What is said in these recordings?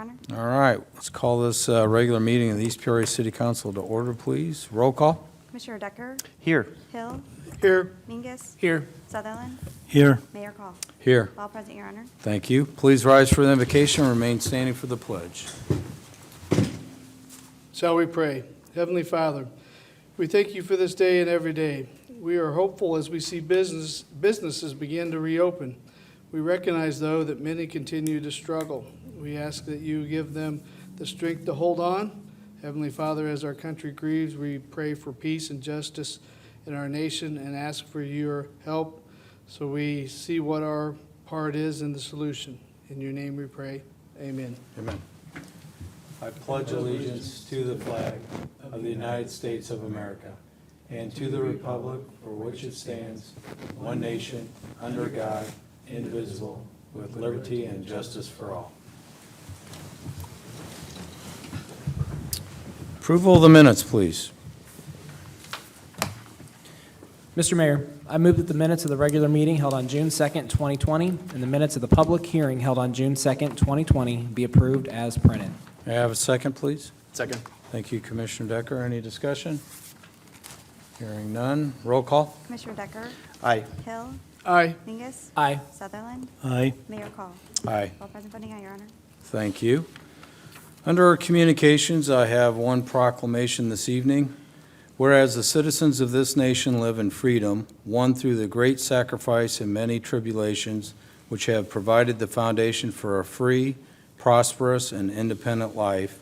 Honor. All right, let's call this regular meeting of the East Peoria City Council to order, please. Roll call. Commissioner Decker? Here. Hill? Here. Mingus? Here. Sutherland? Here. Mayor Call? Here. All present, Your Honor. Thank you. Please rise for the invocation and remain standing for the pledge. Shall we pray? Heavenly Father, we thank you for this day and every day. We are hopeful as we see businesses begin to reopen. We recognize, though, that many continue to struggle. We ask that you give them the strength to hold on. Heavenly Father, as our country grieves, we pray for peace and justice in our nation and ask for your help so we see what our part is in the solution. In your name we pray. Amen. Amen. I pledge allegiance to the flag of the United States of America and to the republic for which it stands, one nation, under God, indivisible, with liberty and justice for all. Approval of the minutes, please. Mr. Mayor, I move that the minutes of the regular meeting held on June 2nd, 2020, and the minutes of the public hearing held on June 2nd, 2020 be approved as printed. May I have a second, please? Second. Thank you, Commissioner Decker. Any discussion? Hearing none. Roll call. Commissioner Decker? Aye. Hill? Aye. Mingus? Aye. Sutherland? Aye. Mayor Call? Aye. All present, voting aye, Your Honor. Thank you. Under our communications, I have one proclamation this evening. Whereas the citizens of this nation live in freedom, won through the great sacrifice and many tribulations, which have provided the foundation for a free, prosperous, and independent life.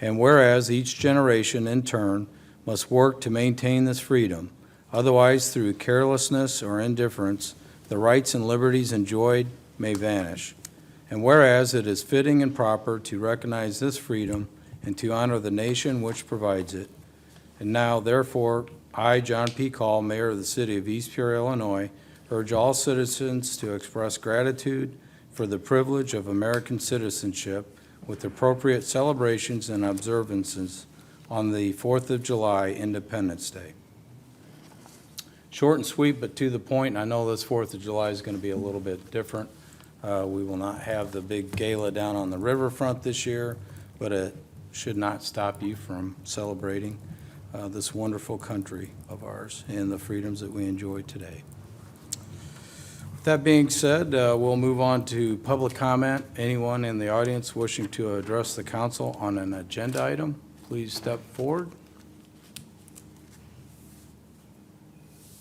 And whereas each generation, in turn, must work to maintain this freedom, otherwise, through carelessness or indifference, the rights and liberties enjoyed may vanish. And whereas it is fitting and proper to recognize this freedom and to honor the nation which provides it. And now, therefore, I, John P. Call, Mayor of the City of East Peoria, Illinois, urge all citizens to express gratitude for the privilege of American citizenship with appropriate celebrations and observances on the 4th of July, Independence Day. Short and sweet, but to the point. I know this 4th of July is going to be a little bit different. We will not have the big gala down on the riverfront this year, but it should not stop you from celebrating this wonderful country of ours and the freedoms that we enjoy today. With that being said, we'll move on to public comment. Anyone in the audience wishing to address the council on an agenda item, please step forward.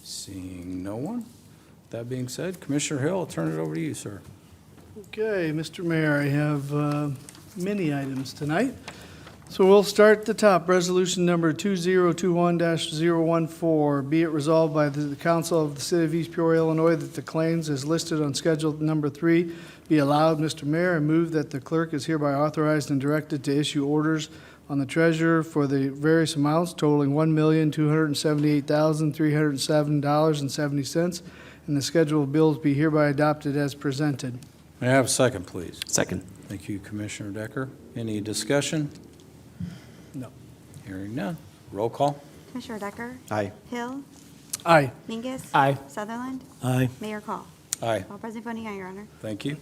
Seeing no one. That being said, Commissioner Hill, I'll turn it over to you, sir. Okay, Mr. Mayor, I have many items tonight. So we'll start at the top. Resolution number 2021-014. Be it resolved by the Council of the City of East Peoria, Illinois, that the claims as listed on Schedule number 3 be allowed. Mr. Mayor, I move that the clerk is hereby authorized and directed to issue orders on the treasurer for the various amounts totaling $1,278,307.70, and the schedule of bills be hereby adopted as presented. May I have a second, please? Second. Thank you, Commissioner Decker. Any discussion? No. Hearing none. Roll call. Commissioner Decker? Aye. Hill? Aye. Mingus? Aye. Sutherland? Aye. Mayor Call? Aye. All present, voting aye, Your Honor. Thank you.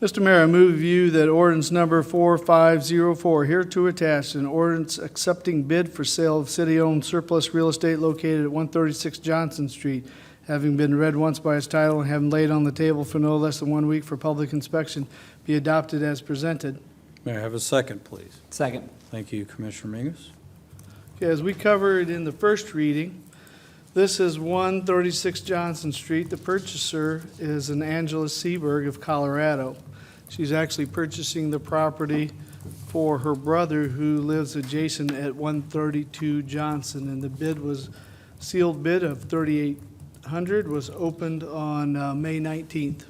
Mr. Mayor, I move you that ordinance number 4504, hereto attached, an ordinance accepting bid for sale of city-owned surplus real estate located at 136 Johnson Street, having been read once by its title and having laid on the table for no less than 1 week for public inspection, be adopted as presented. May I have a second, please? Second. Thank you, Commissioner Mingus. Okay, as we covered in the first reading, this is 136 Johnson Street. The purchaser is an Angela Seberg of Colorado. She's actually purchasing the property for her brother who lives adjacent at 132 Johnson, and the bid was, sealed bid of $3,800 was opened on May 19th.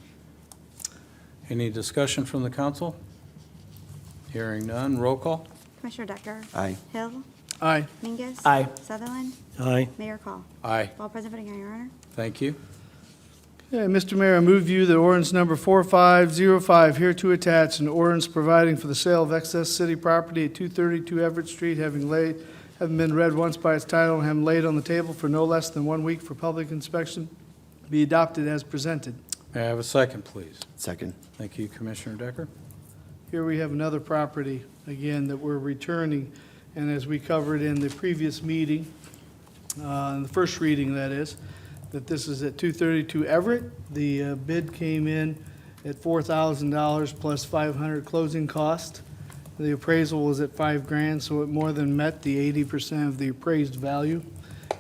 Any discussion from the council? Hearing none. Roll call. Commissioner Decker? Aye. Hill? Aye. Mingus? Aye. Sutherland? Aye. Mayor Call? Aye. All present, voting aye, Your Honor. Thank you. Okay, Mr. Mayor, I move you that ordinance number 4505, hereto attached, an ordinance providing for the sale of excess city property at 232 Everett Street, having been read once by its title and having laid on the table for no less than 1 week for public inspection, be adopted as presented. May I have a second, please? Second. Thank you, Commissioner Decker. Here we have another property, again, that we're returning, and as we covered in the previous meeting, in the first reading, that is, that this is at 232 Everett. The bid came in at $4,000 plus $500 closing cost. The appraisal was at $5,000, so it more than met the 80% of the appraised value.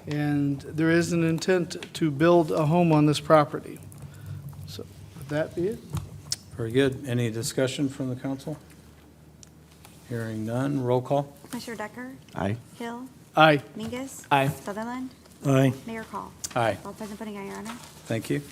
And there is an intent to build a home on this property. So, would that be it? Very good. Any discussion from the council? Hearing none, roll call. Commissioner Decker? Aye. Hill? Aye. Mingus? Aye. Sutherland? Aye. Mayor Call? Aye. All present voting aye, Your Honor. Thank you.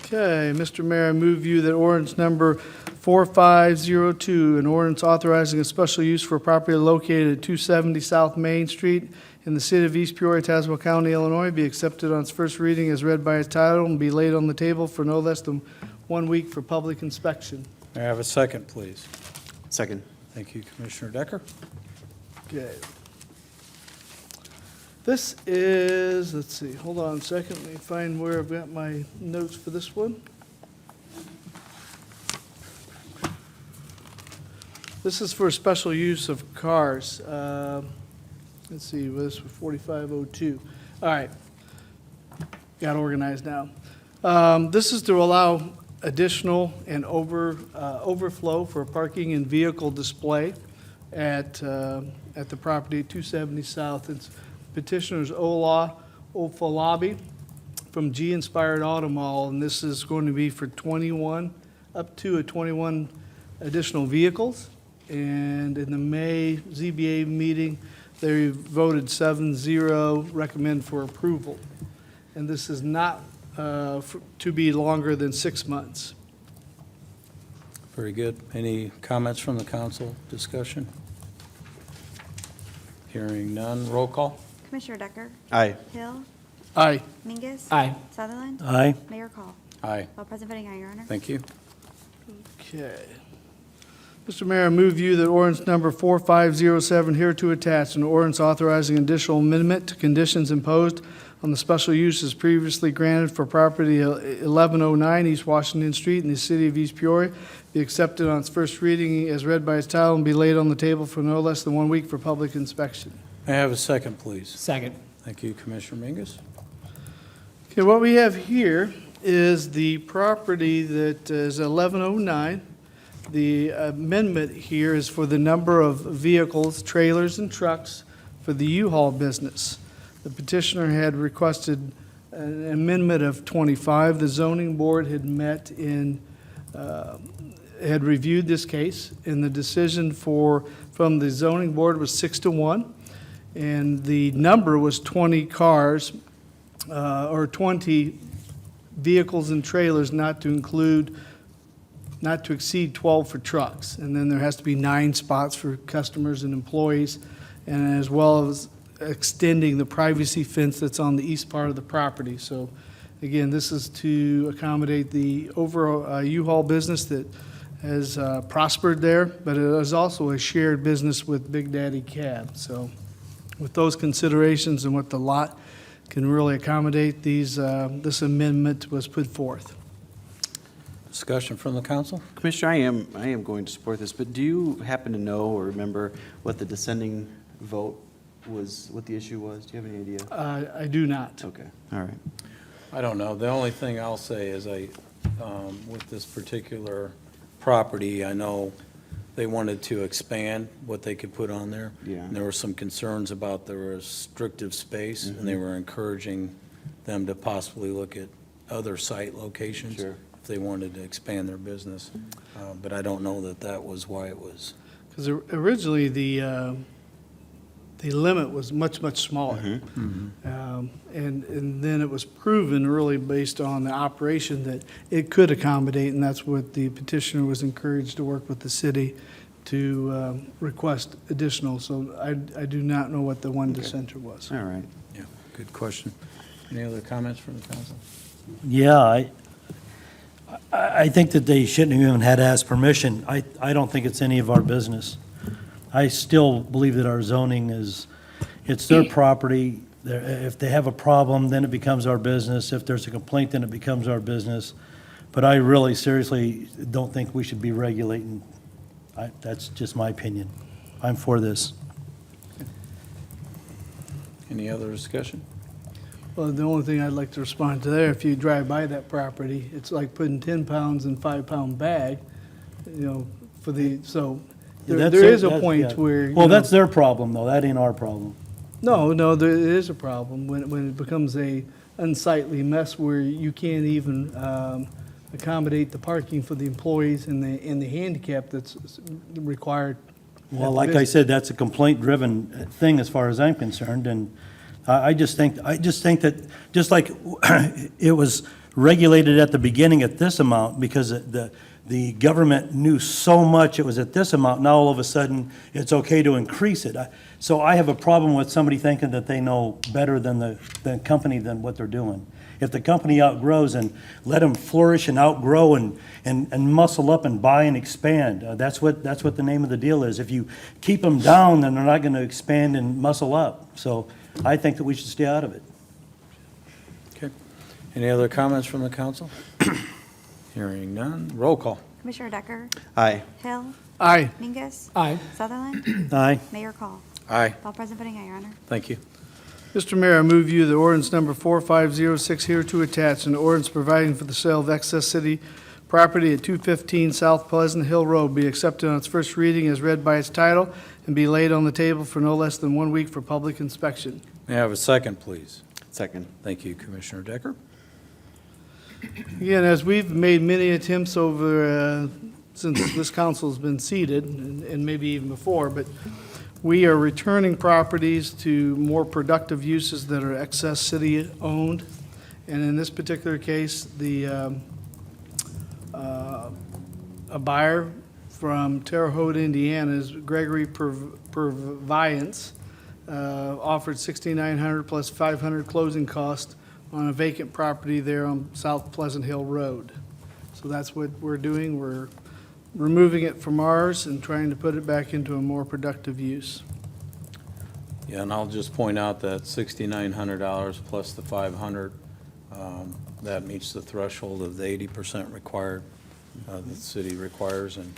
Okay, Mr. Mayor, I move you that ordinance number 4502, an ordinance authorizing a special use for property located at 270 South Main Street in the city of East Peoria, Tazewell County, Illinois, be accepted on its first reading as read by its title and be laid on the table for no less than 1 week for public inspection. May I have a second, please? Second. Thank you, Commissioner Decker. Okay. This is, let's see, hold on a second, let me find where I've got my notes for this one. This is for special use of cars. Let's see, this was 4502. All right, got organized now. This is to allow additional and overflow for parking and vehicle display at the property at 270 South. It's petitioner's Ola Ofalabi from G Inspired Auto Mall, and this is going to be for 21, up to 21 additional vehicles. And in the May ZBA meeting, they voted 7-0, recommend for approval. And this is not to be longer than 6 months. Very good. Any comments from the council? Discussion? Hearing none, roll call. Commissioner Decker? Aye. Hill? Aye. Mingus? Aye. Sutherland? Aye. Mayor Call? Aye. All present voting aye, Your Honor. Thank you. Okay. Mr. Mayor, I move you that ordinance number 4507 here to attach, an ordinance authorizing additional amendment to conditions imposed on the special uses previously granted for property 1109 East Washington Street in the city of East Peoria, be accepted on its first reading as read by its title and be laid on the table for no less than 1 week for public inspection. May I have a second, please? Second. Thank you, Commissioner Mingus. Okay, what we have here is the property that is 1109. The amendment here is for the number of vehicles, trailers, and trucks for the U-Haul business. The petitioner had requested an amendment of 25. The zoning board had met in, had reviewed this case, and the decision from the zoning board was 6-1, and the number was 20 cars, or 20 vehicles and trailers, not to exceed 12 for trucks. And then there has to be 9 spots for customers and employees, and as well as extending the privacy fence that's on the east part of the property. So again, this is to accommodate the overall U-Haul business that has prospered there, but it is also a shared business with Big Daddy Cab. So with those considerations and what the lot can really accommodate, this amendment was put forth. Discussion from the council? Commissioner, I am going to support this, but do you happen to know or remember what the dissenting vote was, what the issue was? Do you have any idea? I do not. Okay, all right. I don't know. The only thing I'll say is with this particular property, I know they wanted to expand what they could put on there. Yeah. And there were some concerns about the restrictive space, and they were encouraging them to possibly look at other site locations. Sure. If they wanted to expand their business. But I don't know that was why it was. Because originally, the limit was much, much smaller. And then it was proven really based on the operation that it could accommodate, and that's what the petitioner was encouraged to work with the city to request additional. So I do not know what the one dissenter was. All right. Yeah, good question. Any other comments from the council? Yeah, I think that they shouldn't have even had to ask permission. I don't think it's any of our business. I still believe that our zoning it's their property. If they have a problem, then it becomes our business. If there's a complaint, then it becomes our business. But I really seriously don't think we should be regulating. That's just my opinion. I'm for this. Any other discussion? Well, the only thing I'd like to respond to there, if you drive by that property, it's like putting 10 pounds in 5-pound bag, for the, so there is a point where. Well, that's their problem, though. That ain't our problem. No, there is a problem when it becomes a unsightly mess where you can't even accommodate the parking for the employees and the handicap that's required. Well, like I said, that's a complaint-driven thing as far as I'm concerned, and I just think that, just like it was regulated at the beginning at this amount, because the government knew so much it was at this amount, now all of a sudden, it's okay to increase it. So I have a problem with somebody thinking that they know better than the company than what they're doing. If the company outgrows, and let them flourish and outgrow and muscle up and buy and expand. That's what the name of the deal is. If you keep them down, then they're not going to expand and muscle up. So I think that we should stay out of it. Okay. Any other comments from the council? Hearing none. Roll call. Commissioner Decker? Aye. Hill? Aye. Mingus? Aye. Sutherland? Aye. Mayor Call? Aye. All present voting aye, Your Honor. Thank you. Mr. Mayor, I move you the ordinance number 4506 here to attach, an ordinance providing for the sale of excess city property at 215 South Pleasant Hill Road be accepted on its first reading as read by its title and be laid on the table for no less than 1 week for public inspection. May I have a second, please? Second. Thank you, Commissioner Decker. Again, as we've made many attempts over, since this council's been seated, and maybe even before, but we are returning properties to more productive uses that are excess city-owned. And in this particular case, a buyer from Terre Haute, Indiana's Gregory Purviance offered $6,900 plus $500 closing cost on a vacant property there on South Pleasant Hill Road. So that's what we're doing. We're removing it from ours and trying to put it back into a more productive use. Yeah, and I'll just point out that $6,900 plus the $500, that meets the threshold of the 80% required, that the city requires. And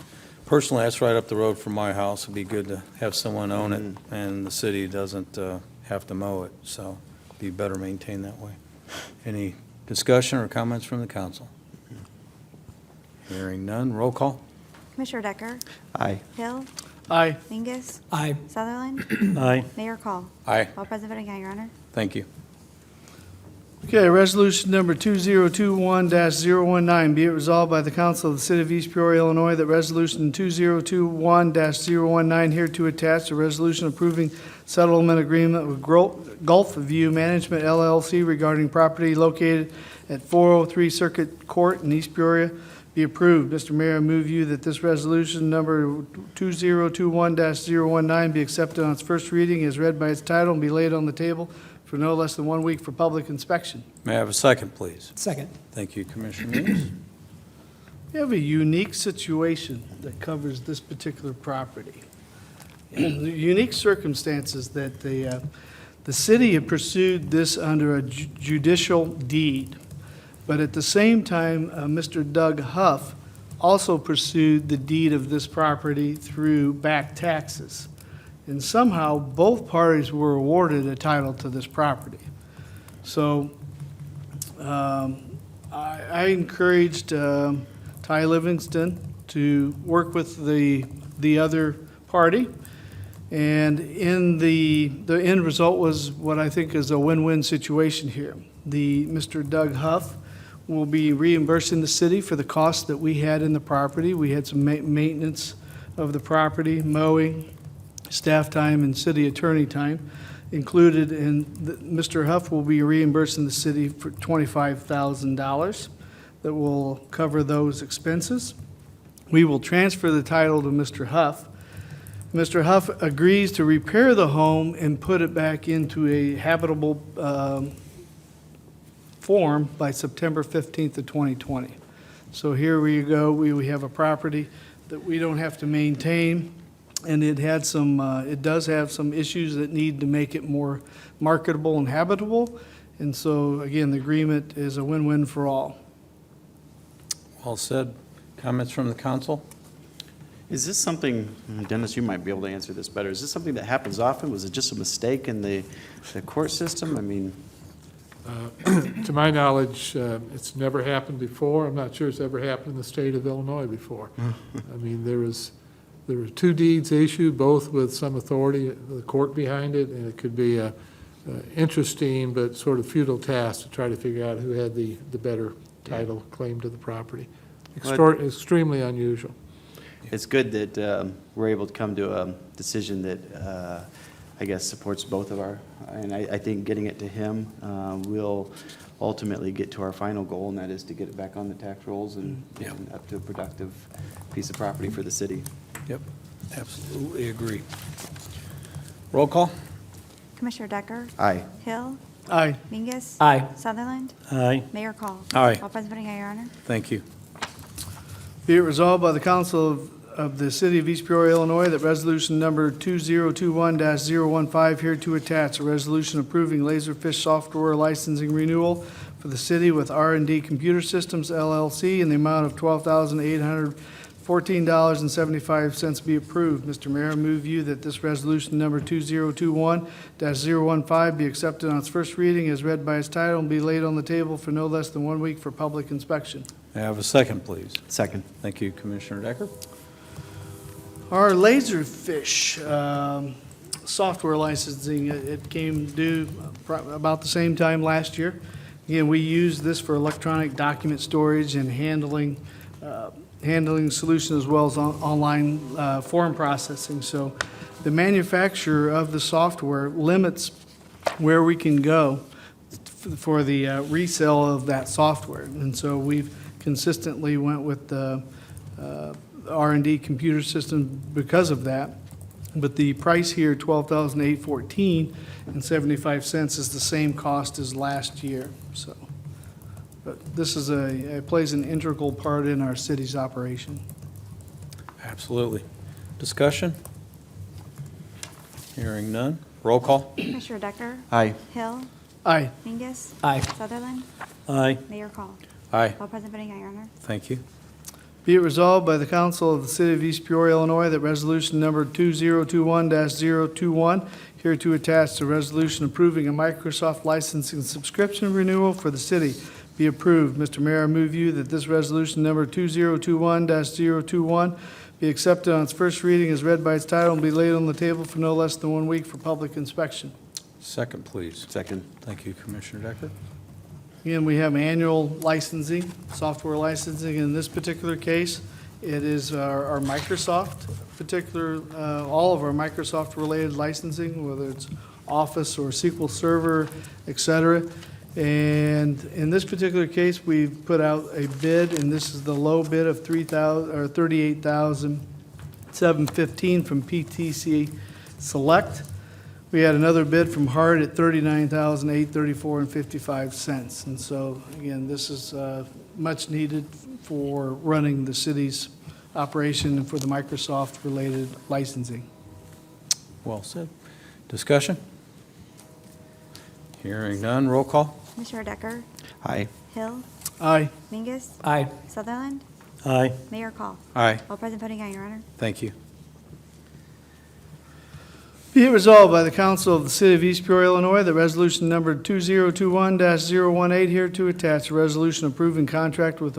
personally, that's right up the road from my house. It'd be good to have someone own it, and the city doesn't have to mow it, so it'd be better maintained that way. Any discussion or comments from the council? Hearing none, roll call. Commissioner Decker? Aye. Hill? Aye. Mingus? Aye. Sutherland? Aye. Mayor Call? Aye. All present voting aye, Your Honor. Thank you. Okay, resolution number 2021-019, be it resolved by the council of the city of East Peoria, Illinois, that resolution 2021-019 here to attach, a resolution approving settlement agreement with Gulf View Management LLC regarding property located at 403 Circuit Court in East Peoria, be approved. Mr. Mayor, I move you that this resolution number 2021-019 be accepted on its first reading as read by its title and be laid on the table for no less than 1 week for public inspection. May I have a second, please? Second. Thank you, Commissioner Means. We have a unique situation that covers this particular property. The unique circumstances that the city had pursued this under a judicial deed, but at the same time, Mr. Doug Huff also pursued the deed of this property through back taxes. And somehow, both parties were awarded a title to this property. So I encouraged Ty Livingston to work with the other party. And the end result was what I think is a win-win situation here. Mr. Doug Huff will be reimbursing the city for the costs that we had in the property. We had some maintenance of the property, mowing, staff time, and city attorney time included. And Mr. Huff will be reimbursing the city for $25,000 that will cover those expenses. We will transfer the title to Mr. Huff. Mr. Huff agrees to repair the home and put it back into a habitable form by September 15th of 2020. So here we go. We have a property that we don't have to maintain, and it does have some issues that need to make it more marketable and habitable. And so, again, the agreement is a win-win for all. All said. Comments from the council? Is this something, Dennis, you might be able to answer this better. Is this something that happens often? Was it just a mistake in the court system? I mean, To my knowledge, it's never happened before. I'm not sure it's ever happened in the state of Illinois before. I mean, there were 2 deeds issued, both with some authority, the court behind it, and it could be a interesting but sort of futile task to try to figure out who had the better title claim to the property. Extremely unusual. it's good that we're able to come to a decision that I guess supports both of our, and I think getting it to him will ultimately get to our final goal, and that is to get it back on the tax rolls and up to a productive piece of property for the city. Yep, absolutely agree. Roll call? Commissioner Decker? Aye. Hill? Aye. Mingus? Aye. Sutherland? Aye. Mayor Call? Aye. All present voting aye, Your Honor. Thank you. Be it resolved by the Council of the City of East Peoria, Illinois, that resolution number 2021-015 hereto attached, a resolution approving Laserfish software licensing renewal for the city with R&D Computer Systems LLC in the amount of $12,814.75 be approved. Mr. Mayor, I move you that this resolution number 2021-015 be accepted on its first reading as read by its title and be laid on the table for no less than 1 week for public inspection. May I have a second, please? Second. Thank you, Commissioner Decker. Our Laserfish software licensing, it came due about the same time last year. Again, we use this for electronic document storage and handling solution as well as online form processing. So the manufacturer of the software limits where we can go for the resale of that software. And so we've consistently went with the R&D computer system because of that. But the price here, $12,814.75, is the same cost as last year. So, but this is it plays an integral part in our city's operation. Absolutely. Discussion? Hearing none. Roll call? Commissioner Decker? Aye. Hill? Aye. Mingus? Aye. Sutherland? Aye. Mayor Call? Aye. All present voting aye, Your Honor. Thank you. Be it resolved by the Council of the City of East Peoria, Illinois, that resolution number 2021-021 hereto attached, a resolution approving a Microsoft licensing subscription renewal for the city be approved. Mr. Mayor, I move you that this resolution number 2021-021 be accepted on its first reading as read by its title and be laid on the table for no less than 1 week for public inspection. Second, please. Second. Thank you, Commissioner Decker. Again, we have annual licensing, software licensing. In this particular case, it is our Microsoft all of our Microsoft-related licensing, whether it's Office or SQL Server, et cetera. And in this particular case, we've put out a bid, and this is the low bid of $38,715 from PTC Select. We had another bid from Hart at $39,834.55. And so, again, this is much needed for running the city's operation and for the Microsoft-related licensing. Well said. Discussion? Hearing none. Roll call? Commissioner Decker? Aye. Hill? Aye. Mingus? Aye. Sutherland? Aye. Mayor Call? Aye. All present voting aye, Your Honor. Thank you. Be it resolved by the Council of the City of East Peoria, Illinois, that resolution number 2021-018 hereto attached, a resolution approving contract with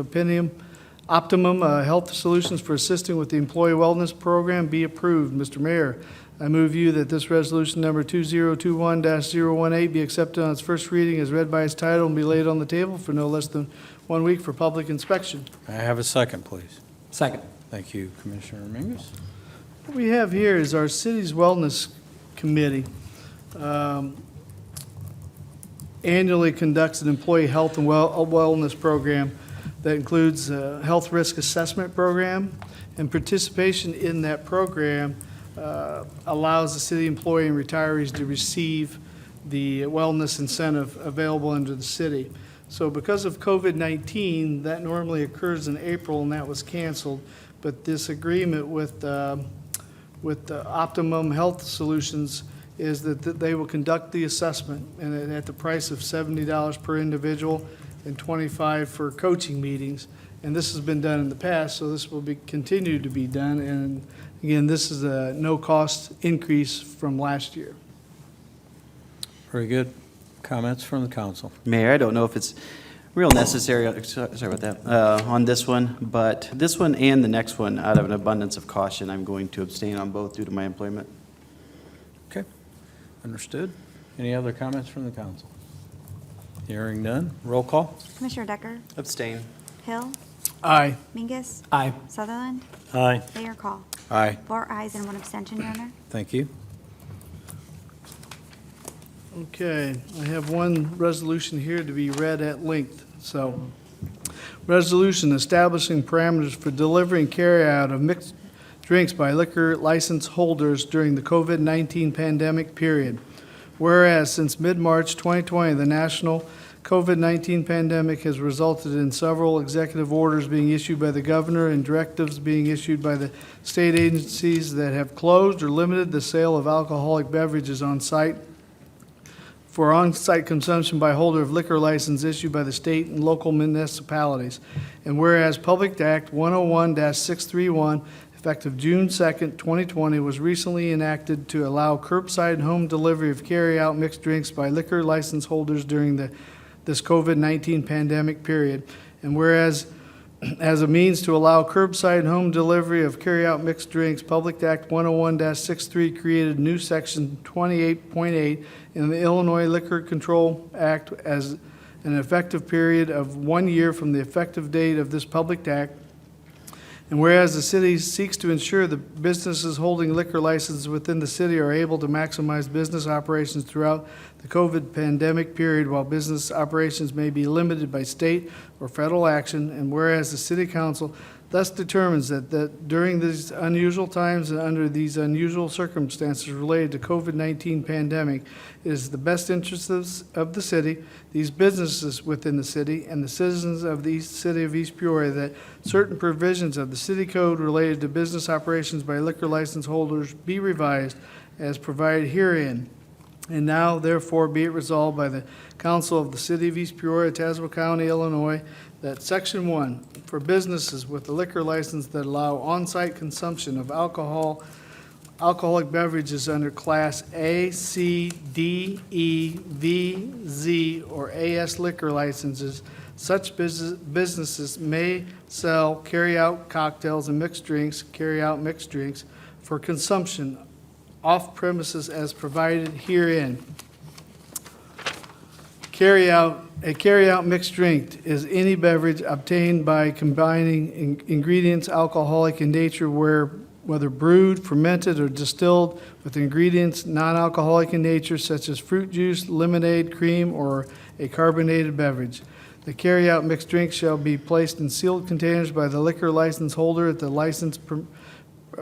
Optimum Health Solutions for assisting with the Employee Wellness Program be approved. Mr. Mayor, I move you that this resolution number 2021-018 be accepted on its first reading as read by its title and be laid on the table for no less than 1 week for public inspection. May I have a second, please? Second. Thank you, Commissioner Mingus. What we have here is our city's wellness committee annually conducts an employee health and wellness program that includes a health risk assessment program, and participation in that program allows the city employee and retirees to receive the wellness incentive available under the city. So because of COVID-19, that normally occurs in April, and that was canceled. But this agreement with the Optimum Health Solutions is that they will conduct the assessment, and at the price of $70 per individual and $25 for coaching meetings. and this has been done in the past, so this will be continued to be done. And again, this is a no-cost increase from last year. Very good. Comments from the council? Mayor, I don't know if it's real necessary, sorry about that, on this one, but this one and the next one, out of an abundance of caution, I'm going to abstain on both due to my employment. Okay, understood. Any other comments from the council? Hearing none, roll call. Commissioner Decker? Abstain. Hill? Aye. Mingus? Aye. Sutherland? Aye. Mayor Call? Aye. 4 ayes and 1 abstention, Your Honor. Thank you. Okay, I have one resolution here to be read at length. So, resolution establishing parameters for delivery and carryout of mixed drinks by liquor license holders during the COVID-19 pandemic period. Whereas since mid-March 2020, the national COVID-19 pandemic has resulted in several executive orders being issued by the governor and directives being issued by the state agencies that have closed or limited the sale of alcoholic beverages on site for on-site consumption by holder of liquor license issued by the state and local municipalities. And whereas Public Act 101-631, effective June 2nd, 2020, was recently enacted to allow curbside home delivery of carry-out mixed drinks by liquor license holders during this COVID-19 pandemic period. And whereas as a means to allow curbside home delivery of carry-out mixed drinks, Public Act 101-63 created new section 28.8 in the Illinois Liquor Control Act as an effective period of 1 year from the effective date of this public act. And whereas the city seeks to ensure the businesses holding liquor licenses within the city are able to maximize business operations throughout the COVID pandemic period, while business operations may be limited by state or federal action, and whereas the city council thus determines that during these unusual times and under these unusual circumstances related to COVID-19 pandemic, it is the best interests of the city, these businesses within the city, and the citizens of the city of East Peoria that certain provisions of the city code related to business operations by liquor license holders be revised as provided herein. And now, therefore, be it resolved by the Council of the City of East Peoria, Tazewell County, Illinois, that Section 1, for businesses with a liquor license that allow on-site consumption of alcoholic beverages under Class A, C, D, E, V, Z, or AS liquor licenses, such businesses may sell carry-out cocktails and mixed drinks, carry-out mixed drinks for consumption off premises as provided herein. A carry-out mixed drink is any beverage obtained by combining ingredients alcoholic in nature, whether brewed, fermented, or distilled, with ingredients non-alcoholic in nature, such as fruit juice, lemonade, cream, or a carbonated beverage. The carry-out mixed drink shall be placed in sealed containers by the liquor license holder at the licensed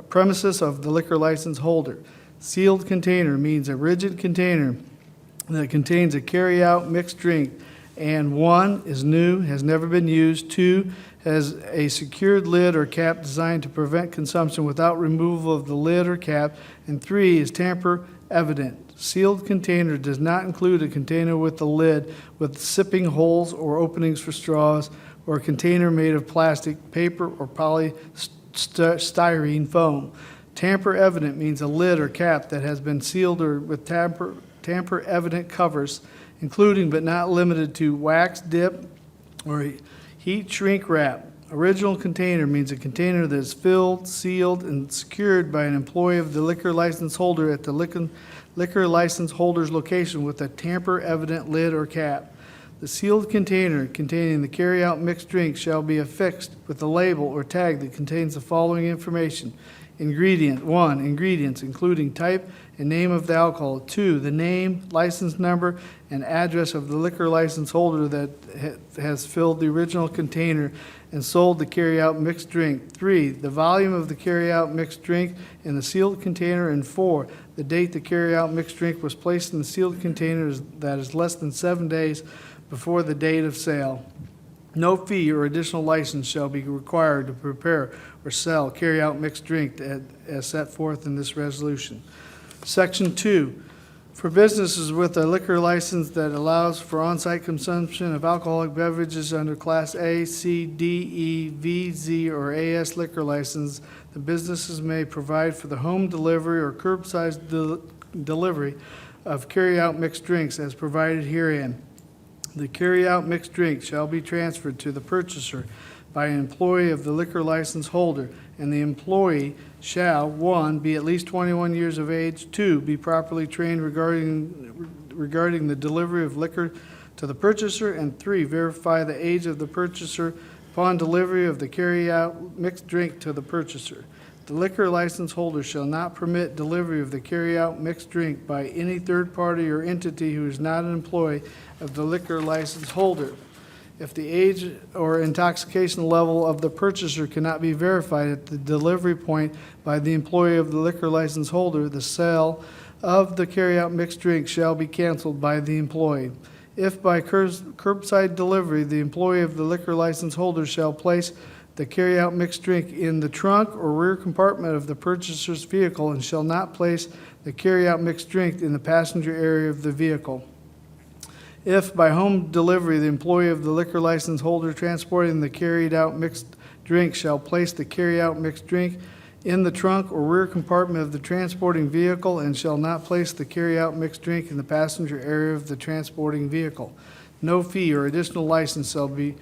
premises of the liquor license holder. Sealed container means a rigid container that contains a carry-out mixed drink, and 1, is new, has never been used, 2, has a secured lid or cap designed to prevent consumption without removal of the lid or cap, and 3, is tamper evident. Sealed container does not include a container with a lid with sipping holes or openings for straws, or a container made of plastic, paper, or polystyrene foam. Tamper evident means a lid or cap that has been sealed or with tamper evident covers, including but not limited to wax dip or heat shrink wrap. Original container means a container that is filled, sealed, and secured by an employee of the liquor license holder at the liquor license holder's location with a tamper evident lid or cap. The sealed container containing the carry-out mixed drink shall be affixed with a label or tag that contains the following information. 1, ingredients, including type and name of the alcohol. 2, the name, license number, and address of the liquor license holder that has filled the original container and sold the carry-out mixed drink. 3, the volume of the carry-out mixed drink in the sealed container. And 4, the date the carry-out mixed drink was placed in the sealed container that is less than 7 days before the date of sale. No fee or additional license shall be required to prepare or sell carry-out mixed drink as set forth in this resolution. Section 2, For businesses with a liquor license that allows for on-site consumption of alcoholic beverages under Class A, C, D, E, V, Z, or AS liquor license, the businesses may provide for the home delivery or curbside delivery of carry-out mixed drinks as provided herein. The carry-out mixed drink shall be transferred to the purchaser by an employee of the liquor license holder, and the employee shall, 1, be at least 21 years of age, 2, be properly trained regarding the delivery of liquor to the purchaser, and 3, verify the age of the purchaser upon delivery of the carry-out mixed drink to the purchaser. The liquor license holder shall not permit delivery of the carry-out mixed drink by any third party or entity who is not an employee of the liquor license holder. If the age or intoxication level of the purchaser cannot be verified at the delivery point by the employee of the liquor license holder, the sale of the carry-out mixed drink shall be canceled by the employee. If by curbside delivery, the employee of the liquor license holder shall place the carry-out mixed drink in the trunk or rear compartment of the purchaser's vehicle and shall not place the carry-out mixed drink in the passenger area of the vehicle. If by home delivery, the employee of the liquor license holder transporting the carried-out mixed drink shall place the carry-out mixed drink in the trunk or rear compartment of the transporting vehicle and shall not place the carry-out mixed drink in the passenger area of the transporting vehicle. No fee or additional license shall be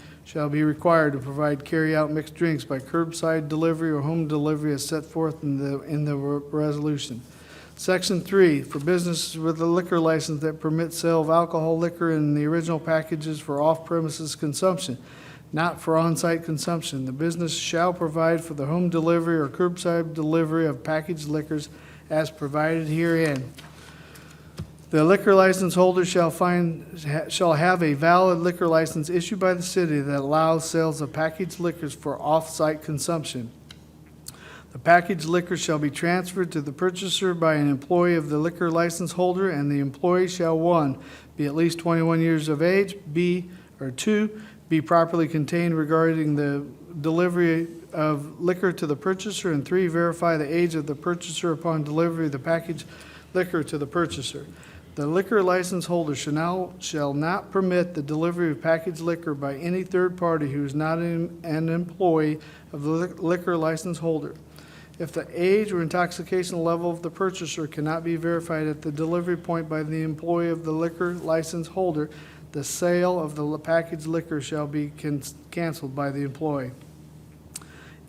required to provide carry-out mixed drinks by curbside delivery or home delivery as set forth in the resolution. Section 3, for businesses with a liquor license that permits sale of alcohol liquor in the original packages for off-premises consumption, not for on-site consumption, the business shall provide for the home delivery or curbside delivery of packaged liquors as provided herein. The liquor license holder shall have a valid liquor license issued by the city that allows sales of packaged liquors for off-site consumption. The packaged liquor shall be transferred to the purchaser by an employee of the liquor license holder, and the employee shall, 1, be at least 21 years of age, 2, be properly contained regarding the delivery of liquor to the purchaser, and 3, verify the age of the purchaser upon delivery of the packaged liquor to the purchaser. The liquor license holder shall not permit the delivery of packaged liquor by any third party who is not an employee of the liquor license holder. If the age or intoxication level of the purchaser cannot be verified at the delivery point by the employee of the liquor license holder, the sale of the packaged liquor shall be canceled by the employee.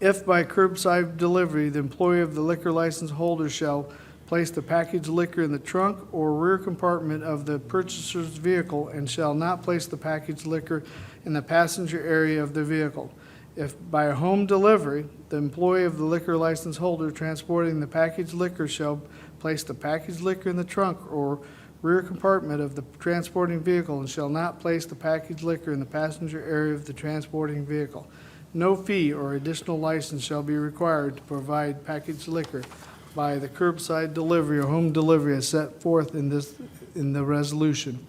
If by curbside delivery, the employee of the liquor license holder shall place the packaged liquor in the trunk or rear compartment of the purchaser's vehicle and shall not place the packaged liquor in the passenger area of the vehicle. If by a home delivery, the employee of the liquor license holder transporting the packaged liquor shall place the packaged liquor in the trunk or rear compartment of the transporting vehicle and shall not place the packaged liquor in the passenger area of the transporting vehicle. No fee or additional license shall be required to provide packaged liquor by the curbside delivery or home delivery as set forth in the resolution.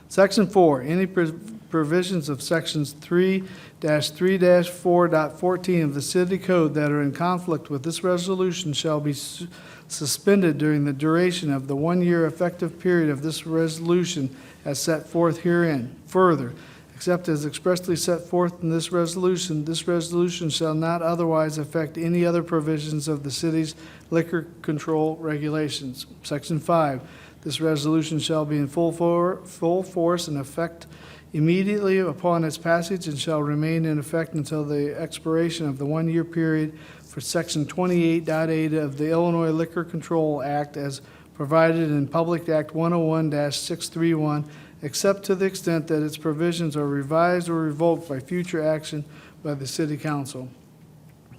Section 4, any provisions of sections 3-3-4.14 of the city code that are in conflict with this resolution shall be suspended during the duration of the 1-year effective period of this resolution as set forth herein. Further, except as expressly set forth in this resolution shall not otherwise affect any other provisions of the city's liquor control regulations. Section 5, this resolution shall be in full force and effect immediately upon its passage and shall remain in effect until the expiration of the 1-year period for Section 28.8 of the Illinois Liquor Control Act as provided in Public Act 101-631, except to the extent that its provisions are revised or revoked by future action by the City Council.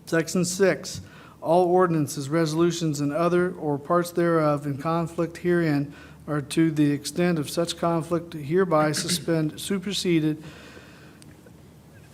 Section 6, all ordinances, resolutions, and other or parts thereof in conflict herein are to the extent of such conflict hereby superseded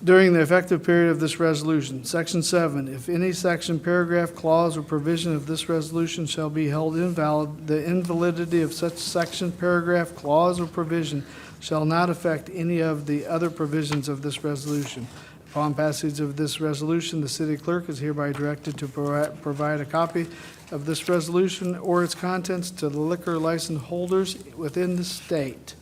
during the effective period of this resolution. Section 7, if any section, paragraph, clause, or provision of this resolution shall be held invalid, the invalidity of such section, paragraph, clause, or provision shall not affect any of the other provisions of this resolution. Upon passage of this resolution, the city clerk is hereby directed to provide a copy of this resolution or its contents to the liquor license holders within the state.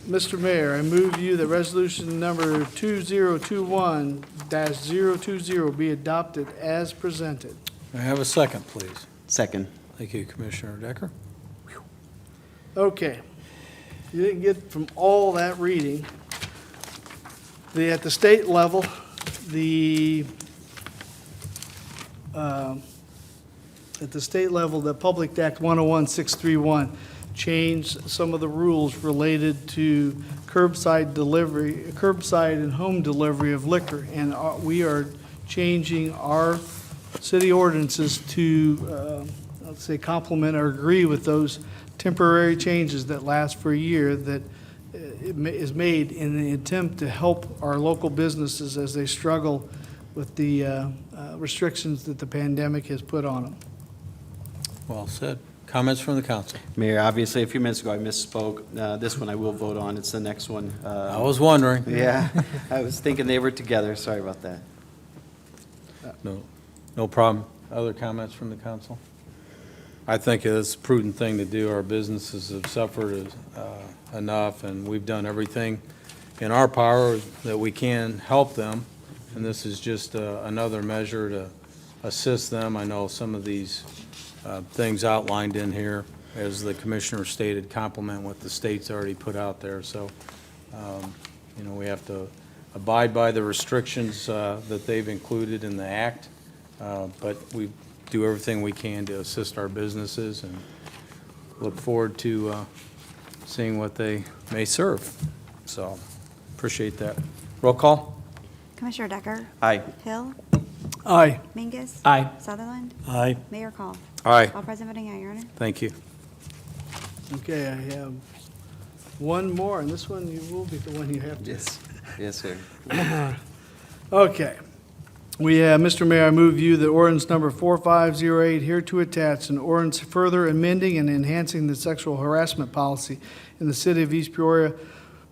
Mr. Mayor, I move you that resolution number 2021-020 be adopted as presented. May I have a second, please? Second. Thank you, Commissioner Decker. Okay. You didn't get from all that reading. At the state level, the Public Act 101-631 changed some of the rules related to curbside and home delivery of liquor. And we are changing our city ordinances to, let's say, complement or agree with those temporary changes that last for a year that is made in the attempt to help our local businesses as they struggle with the restrictions that the pandemic has put on them. Well said. Comments from the council? Mayor, obviously, a few minutes ago, I misspoke. This one I will vote on. It's the next one. I was wondering. Yeah, I was thinking they were together. Sorry about that. No problem. Other comments from the council? I think it's a prudent thing to do. Our businesses have suffered enough, and we've done everything in our power that we can help them, and this is just another measure to assist them. I know some of these things outlined in here, as the commissioner stated, complement what the state's already put out there. So, we have to abide by the restrictions that they've included in the act, but we do everything we can to assist our businesses and look forward to seeing what they may serve. So, appreciate that. Roll call? Commissioner Decker? Aye. Hill? Aye. Mingus? Aye. Sutherland? Aye. Mayor Call? Aye. All present voting aye, Your Honor. Thank you. Okay, I have one more, and this one you will be the one you have to. Yes. Yes, sir. Okay. We have, Mr. Mayor, I move you that ordinance number 4508 here to attach, an ordinance further amending and enhancing the sexual harassment policy in the city of East Peoria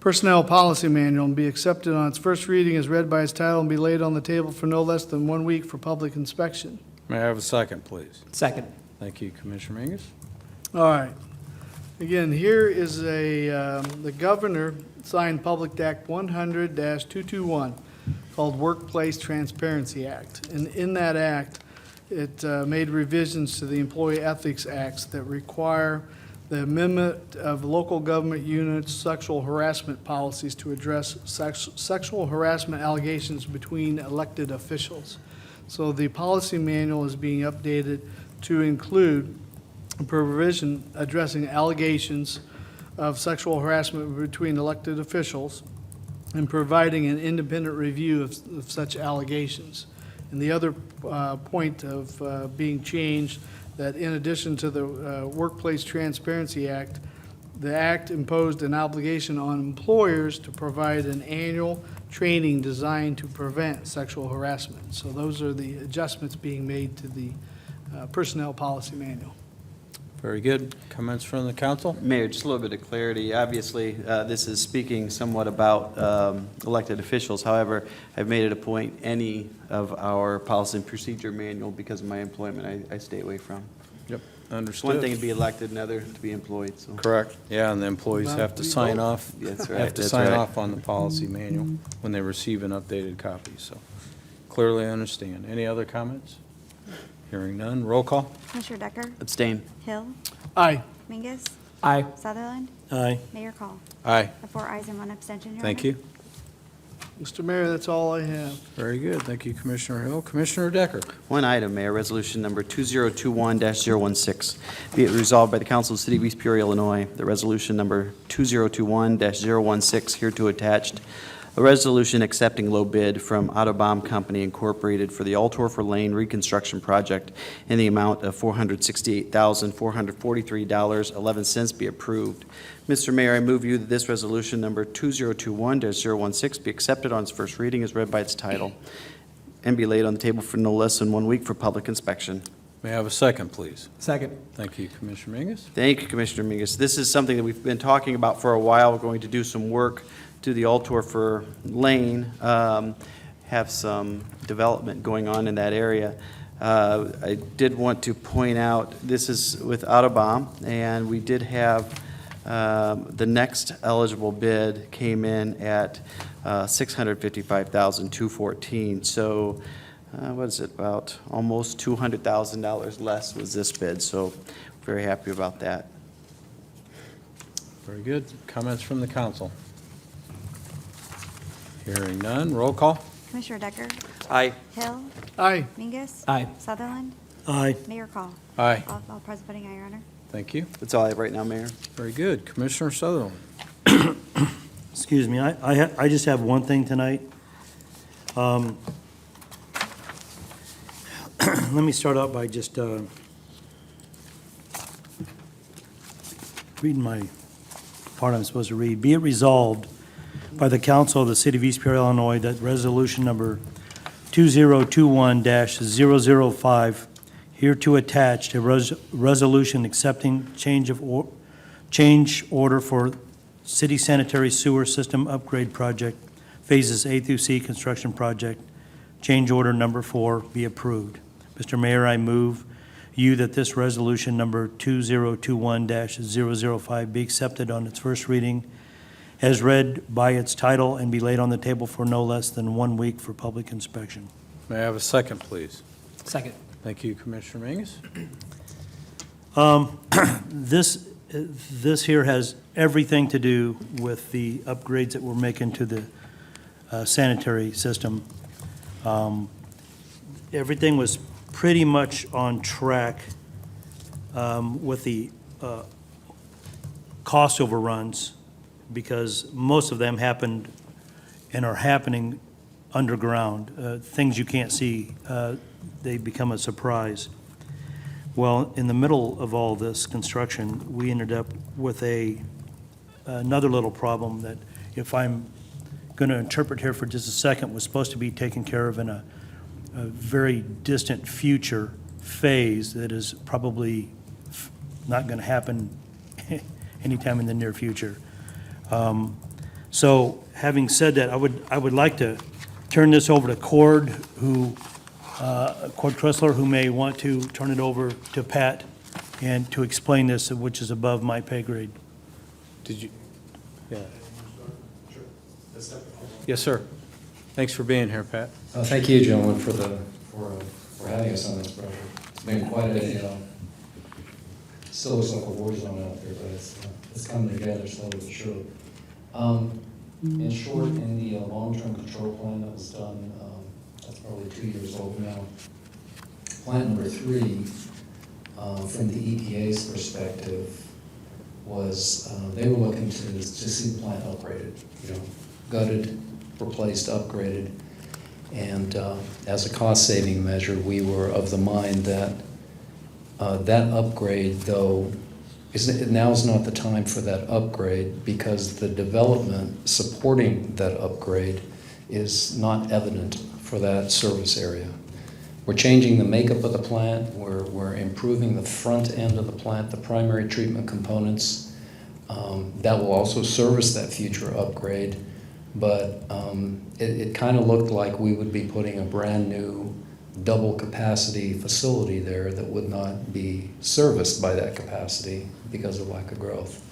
Personnel Policy Manual and be accepted on its first reading as read by its title and be laid on the table for no less than 1 week for public inspection. May I have a second, please? Second. Thank you, Commissioner Mingus. All right. Again, here is the governor signed Public Act 100-221 called Workplace Transparency Act. And in that act, it made revisions to the Employee Ethics Acts that require the amendment of local government units' sexual harassment policies to address sexual harassment allegations between elected officials. So the policy manual is being updated to include a provision addressing allegations of sexual harassment between elected officials and providing an independent review of such allegations. And the other point of being changed, that in addition to the Workplace Transparency Act, the act imposed an obligation on employers to provide an annual training designed to prevent sexual harassment. So those are the adjustments being made to the Personnel Policy Manual. Very good. Comments from the council? Mayor, just a little bit of clarity. Obviously, this is speaking somewhat about elected officials. However, I've made it a point, any of our policy and procedure manual, because of my employment, I stay away from. Yep. It's Understood. one thing to be elected, another to be employed, so. Correct. Yeah, and the employees Well, have to we sign vote. off. That's right, Have to that's sign right. off on the policy manual when they receive an updated copy, so clearly understand. Any other comments? Hearing none. Roll call? Commissioner Decker? Abstain. Hill? Aye. Mingus? Aye. Sutherland? Aye. Mayor Call? Aye. The 4 ayes and 1 abstention, Your Thank Honor. you. Mr. Mayor, that's all I have. Very good. Thank you, Commissioner Hill. Commissioner Decker? One item, Mayor, resolution number 2021-016. Be it resolved by the Council of the City of East Peoria, Illinois, that resolution number 2021-016 hereto attached, a resolution accepting low bid from Autobomb Company Incorporated for the Altorfer Lane reconstruction project in the amount of $468,443.11 be approved. Mr. Mayor, I move you that this resolution number 2021-016 be accepted on its first reading as read by its title and be laid on the table for no less than 1 week for public inspection. May I have a second, please? Second. Thank you, Commissioner Mingus. Thank you, Commissioner Mingus. This is something that we've been talking about for a while. We're going to do some work to the Altorfer Lane, have some development going on in that area. I did want to point out, this is with Autobahn, and we did have the next eligible bid came in at $655,214. So what is it, about almost $200,000 less was this bid, so very happy about that. Very good. Comments from the council? Hearing none, roll call. Commissioner Decker? Aye. Hill? Aye. Mingus? Aye. Sutherland? Aye. Mayor Call? Aye. All present voting aye, Your Honor. Thank you. That's all I have right now, Mayor. Very good. Commissioner Sutherland. Excuse me, I just have one thing tonight. Let me start out by just reading my part I'm supposed to read. Be it resolved by the Council of the City of East Peoria, Illinois, that resolution number 2021-005, hereto attached, a resolution accepting change order for city sanitary sewer system upgrade project, phases A through C construction project, change order number 4, be approved. Mr. Mayor, I move you that this resolution number 2021-005 be accepted on its first reading as read by its title and be laid on the table for no less than 1 week for public inspection. May I have a second, please? Second. Thank you, Commissioner Mingus. This here has everything to do with the upgrades that we're making to the sanitary system. Everything was pretty much on track with the cost overruns, because most of them happened and are happening underground. Things you can't see, they become a surprise. Well, in the middle of all this construction, we ended up with another little problem that, if I'm going to interpret here for just a second, was supposed to be taken care of in a very distant future phase that is probably not going to happen anytime in the near future. So having said that, I would like to turn this over to Cord Tressler, who may want to turn it over to Pat and to explain this, which is above my pay grade. Did you? Yeah. Yes, sir. Thanks for being here, Pat. Thank you, gentlemen, for having us on this project. It's been quite a, still looks like a war zone out there, but it's coming together slowly but surely. In short, in the long-term control plan that was done, that's probably 2 years old now. Plant number 3, from the EPA's perspective, was they were looking to see the plant upgraded, gutted, replaced, upgraded. And as a cost-saving measure, we were of the mind that that upgrade, though, now is not the time for that upgrade, because the development supporting that upgrade is not evident for that service area. We're changing the makeup of the plant. We're improving the front end of the plant, the primary treatment components. That will also service that future upgrade. But it kind of looked like we would be putting a brand new double capacity facility there that would not be serviced by that capacity because of lack of growth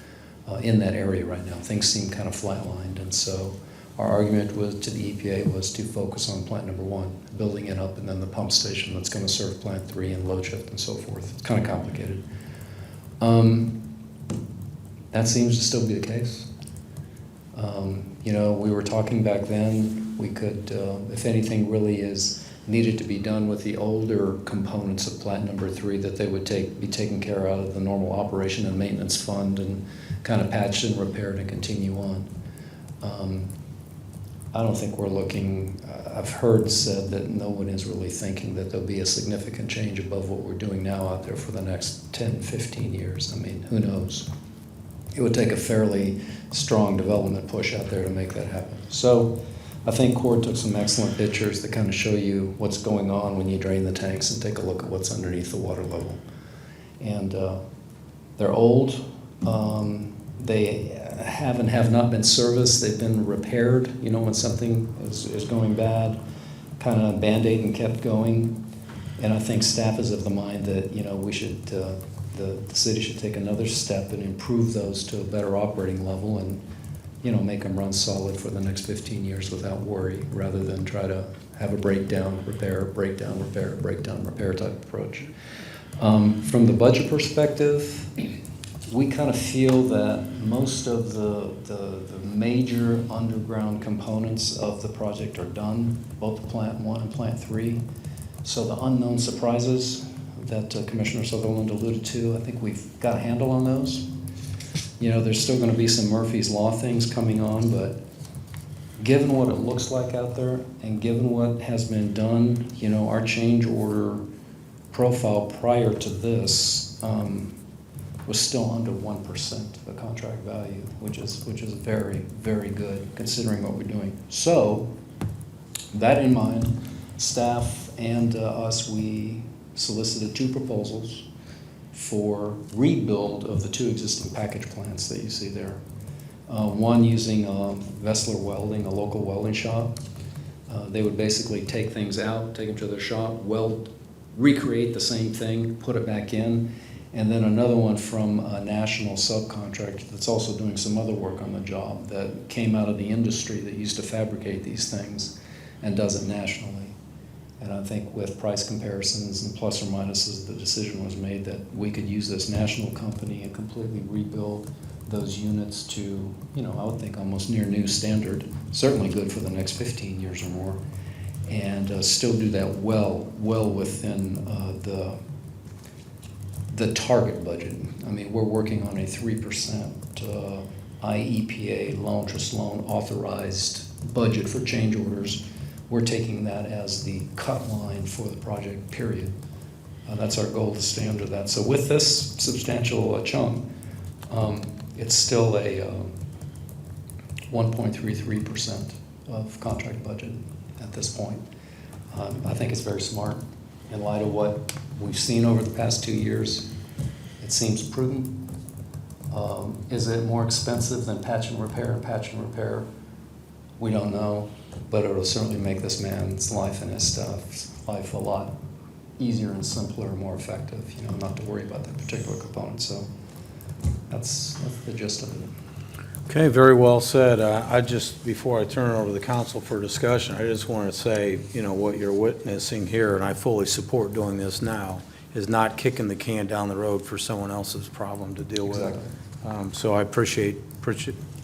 in that area right now. Things seem kind of flatlined, and so our argument to the EPA was to focus on plant number 1, building it up, and then the pump station that's going to serve plant 3 and load shift and so forth. It's kind of complicated. That seems to still be the case. We were talking back then, we could, if anything really needed to be done with the older components of plant number 3, that they would be taken care out of the normal operation and maintenance fund and kind of patched and repaired and continue on. I don't think we're looking, I've heard said that no one is really thinking that there'll be a significant change above what we're doing now out there for the next 10, 15 years. I mean, who knows? It would take a fairly strong development push out there to make that happen. So I think Cord took some excellent pictures that kind of show you what's going on when you drain the tanks and take a look at what's underneath the water level. And they're old. They have and have not been serviced. They've been repaired, you know, when something is going bad, kind of Band-Aid and kept going. And I think staff is of the mind that, you know, we should, the city should take another step and improve those to a better operating level and, you know, make them run solid for the next 15 years without worry, rather than try to have a breakdown, repair, breakdown, repair, breakdown, repair type approach. From the budget perspective, we kind of feel that most of the major underground components of the project are done, both Plant 1 and Plant 3. So the unknown surprises that Commissioner Sutherland alluded to, I think we've got a handle on those. You know, there's still going to be some Murphy's Law things coming on, but given what it looks like out there and given what has been done, you know, our change order profile prior to this was still under 1% of the contract value, which is very, very good considering what we're doing. So, that in mind, staff and us, we solicited 2 proposals for rebuild of the 2 existing package plants that you see there. One using Vessler Welding, a local welding shop. They would basically take things out, take them to their shop, weld, recreate the same thing, put it back in. And then another one from a national subcontractor that's also doing some other work on the job that came out of the industry that used to fabricate these things and does it nationally. And I think with price comparisons and plus or minuses, the decision was made that we could use this national company and completely rebuild those units to, you know, I would think almost near new standard, certainly good for the next 15 years or more, and still do that well within the target budget. I mean, we're working on a 3% IEPA loan, interest loan authorized budget for change orders. We're taking that as the cut line for the project, period. That's our goal, to stay under that. So with this substantial chunk, it's still a 1.33% of contract budget at this point. I think it's very smart in light of what we've seen over the past 2 years. It seems prudent. Is it more expensive than patch and repair and patch and repair? We don't know, but it'll certainly make this man's life and his staff's life a lot easier and simpler and more effective, you know, not to worry about that particular component. So that's the gist of it. Okay, very well said. I just, before I turn it over to the council for discussion, I just want to say, you know, what you're witnessing here, and I fully support doing this now, is not kicking the can down the road for someone else's problem to deal with. Exactly. So I appreciate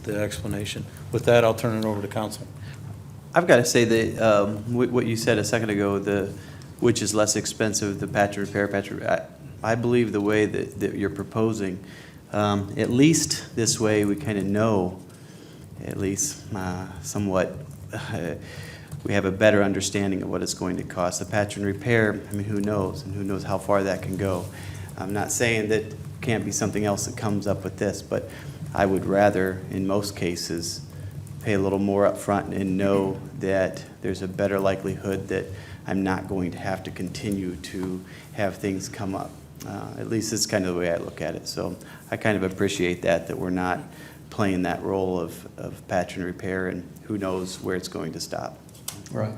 the explanation. With that, I'll turn it over to council. I've got to say that what you said a second ago, which is less expensive, the patch and repair, I believe the way that you're proposing, at least this way we kind of know, at least somewhat, we have a better understanding of what it's going to cost. The patch and repair, I mean, who knows? And who knows how far that can go. I'm not saying that can't be something else that comes up with this, but I would rather, in most cases, pay a little more up front and know that there's a better likelihood that I'm not going to have to continue to have things come up. At least it's kind of the way I look at it. So I kind of appreciate that we're not playing that role of patch and repair, and who knows where it's going to stop. Right.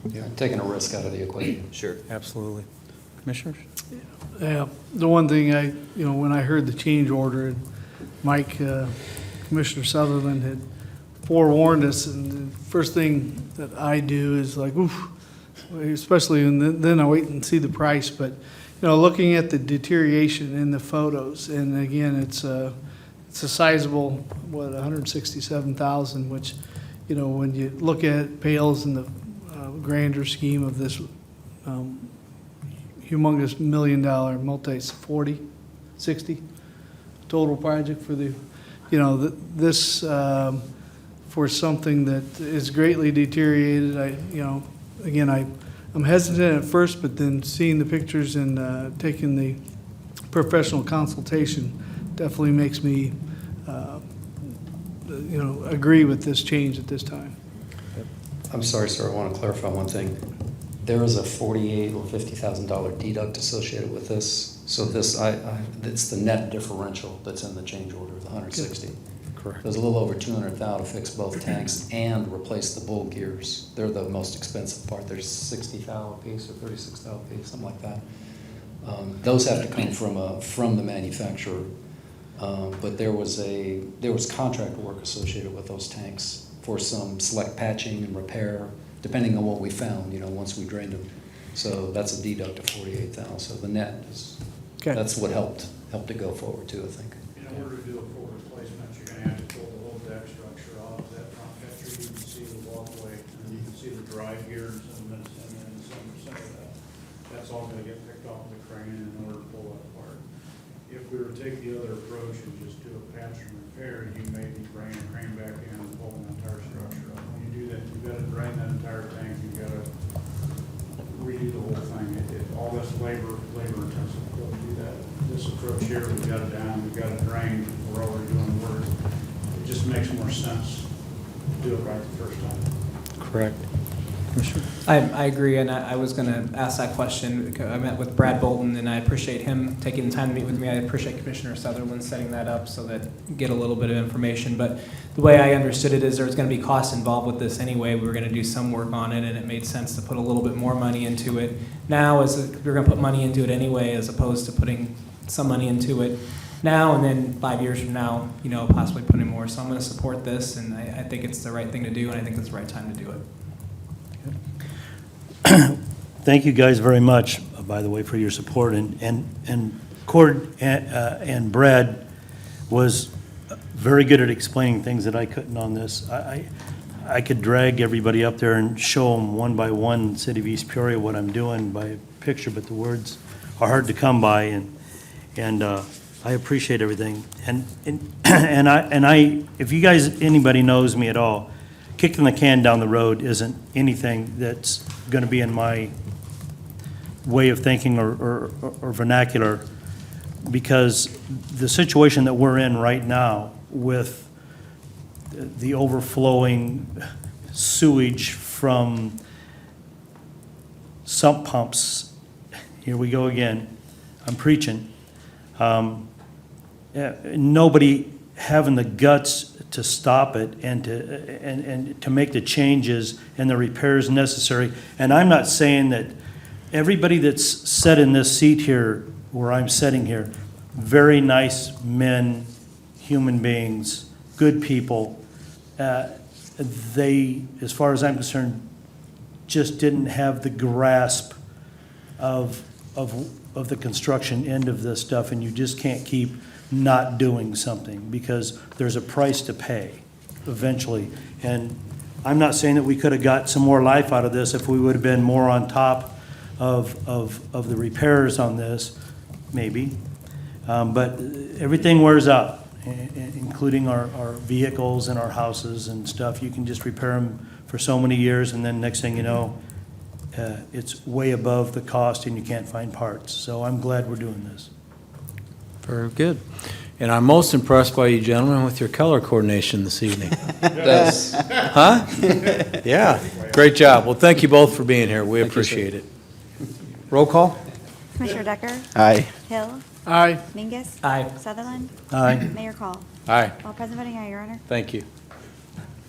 Yeah, taking a risk out of the equation. Sure. Absolutely. Commissioners? Yeah, the one thing when I heard the change order, and Mike, Commissioner Sutherland had forewarned us, and the first thing that I do is like, oof, especially, and then I wait and see the price, but, looking at the deterioration in the photos, and again, it's a sizable, $167,000, which, when you look at it, pales in the grander scheme of this humongous $1 million multi-40, 60 total project for the, this for something that is greatly deteriorated. I'm hesitant at first, but then seeing the pictures and taking the professional consultation definitely makes me, agree with this change at this time. I'm sorry, sir, I want to clarify one thing. There is a $48,000 or $50,000 deduct associated with this. So this, it's the net differential that's in the change order, the 160. Correct. Correct. It was a little over $200,000 to fix both tanks and replace the bull gears. They're the most expensive part. They're $60,000 a piece or $36,000 a piece, something like that. Those have to come from the manufacturer. But there was contract work associated with those tanks for some select patching and repair, depending on what we found, once we drained them. So that's a deduct of $48,000. So the net is, Okay. that's what helped it go forward too, I think. In order to do a full replacement, you're gonna have to pull the whole deck structure off that front picture. You can see the walkway, and you can see the drive gears and then some of that. That's all gonna get picked off the crane in order to pull that apart. If we were to take the other approach and just do a patch and repair, you may be bringing the crane back in and pulling the entire structure up. When you do that, you've gotta drain that entire tank, you've gotta redo the whole thing. All this labor intensive to go do that. This approach here, we've got it down, we've got it drained, we're already doing work. It just makes more sense to do it right the first time. Correct. Commissioner? I agree, and I was going to ask that question. I met with Brad Bolton, and I appreciate him taking the time to meet with me. I appreciate Commissioner Sutherland setting that up so that get a little bit of information. But the way I understood it is there was going to be costs involved with this anyway. We were going to do some work on it, and it made sense to put a little bit more money into it. Now, we're going to put money into it anyway, as opposed to putting some money into it now, and then 5 years from now, possibly putting more. So I'm going to support this, and I think it's the right thing to do, and I think it's the right time to do it. Thank you guys very much, by the way, for your support. And Cord and Brad was very good at explaining things that I couldn't on this. I could drag everybody up there and show them one by one, City of East Peoria, what I'm doing by picture, but the words are hard to come by, and I appreciate everything. And I, if you guys, anybody knows me at all, kicking the can down the road isn't anything that's going to be in my way of thinking or vernacular, because the situation that we're in right now with the overflowing sewage from sump pumps, here we go again, I'm preaching, nobody having the guts to stop it and to make the changes and the repairs necessary. And I'm not saying that everybody that's sat in this seat here, where I'm sitting here, very nice men, human beings, good people, they, as far as I'm concerned, just didn't have the grasp of the construction end of this stuff, and you just can't keep not doing something, because there's a price to pay eventually. And I'm not saying that we could have got some more life out of this if we would have been more on top of the repairs on this, maybe. But everything wears out, including our vehicles and our houses and stuff. You can just repair them for so many years, and then next thing you know, it's way above the cost and you can't find parts. So I'm glad we're doing this. Very good. And I'm most impressed by you gentlemen with your color coordination this evening. That's, Huh? Yeah, great job. Well, thank you both for being here. We appreciate it. Roll call? Commissioner Decker? Aye. Hill? Aye. Mingus? Aye. Sutherland? Aye. Mayor Call? Aye. All present voting aye, Your Honor. Thank you.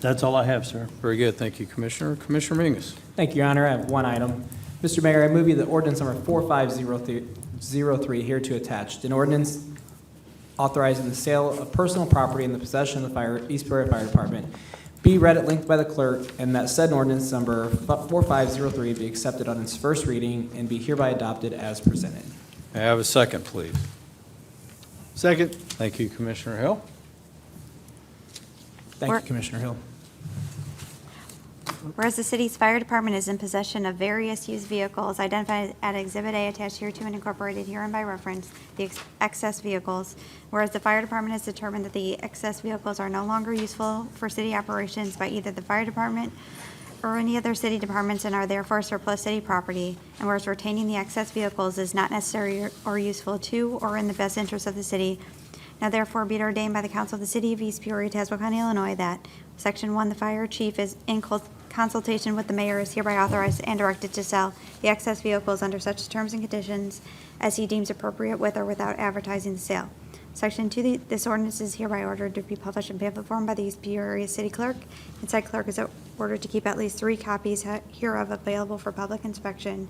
That's all I have, sir. Very good. Thank you, Commissioner. Commissioner Mingus. Thank you, Your Honor. I have one item. Mr. Mayor, I move you that ordinance number 4503 here to attached, an ordinance authorizing the sale of personal property in the possession of the East Peoria Fire Department be read at length by the clerk, and that said ordinance number 4503 be accepted on its first reading and be hereby adopted as presented. May I have a second, please? Second. Thank you, Commissioner Hill. Thank you, Work. Commissioner Hill. Whereas the city's fire department is in possession of various used vehicles identified at Exhibit A attached hereto and incorporated herein by reference, the excess vehicles. Whereas the fire department has determined that the excess vehicles are no longer useful for city operations by either the fire department or any other city departments and are therefore surplus city property. And whereas retaining the excess vehicles is not necessary or useful to or in the best interest of the city, now therefore be it ordained by the Council of the City of East Peoria, Tazewell County, Illinois, that Section 1, the fire chief is in consultation with the mayor is hereby authorized and directed to sell the excess vehicles under such terms and conditions as he deems appropriate with or without advertising the sale. Section 2, this ordinance is hereby ordered to be published in pamphlet form by the Peoria City Clerk, and said clerk is ordered to keep at least 3 copies hereof available for public inspection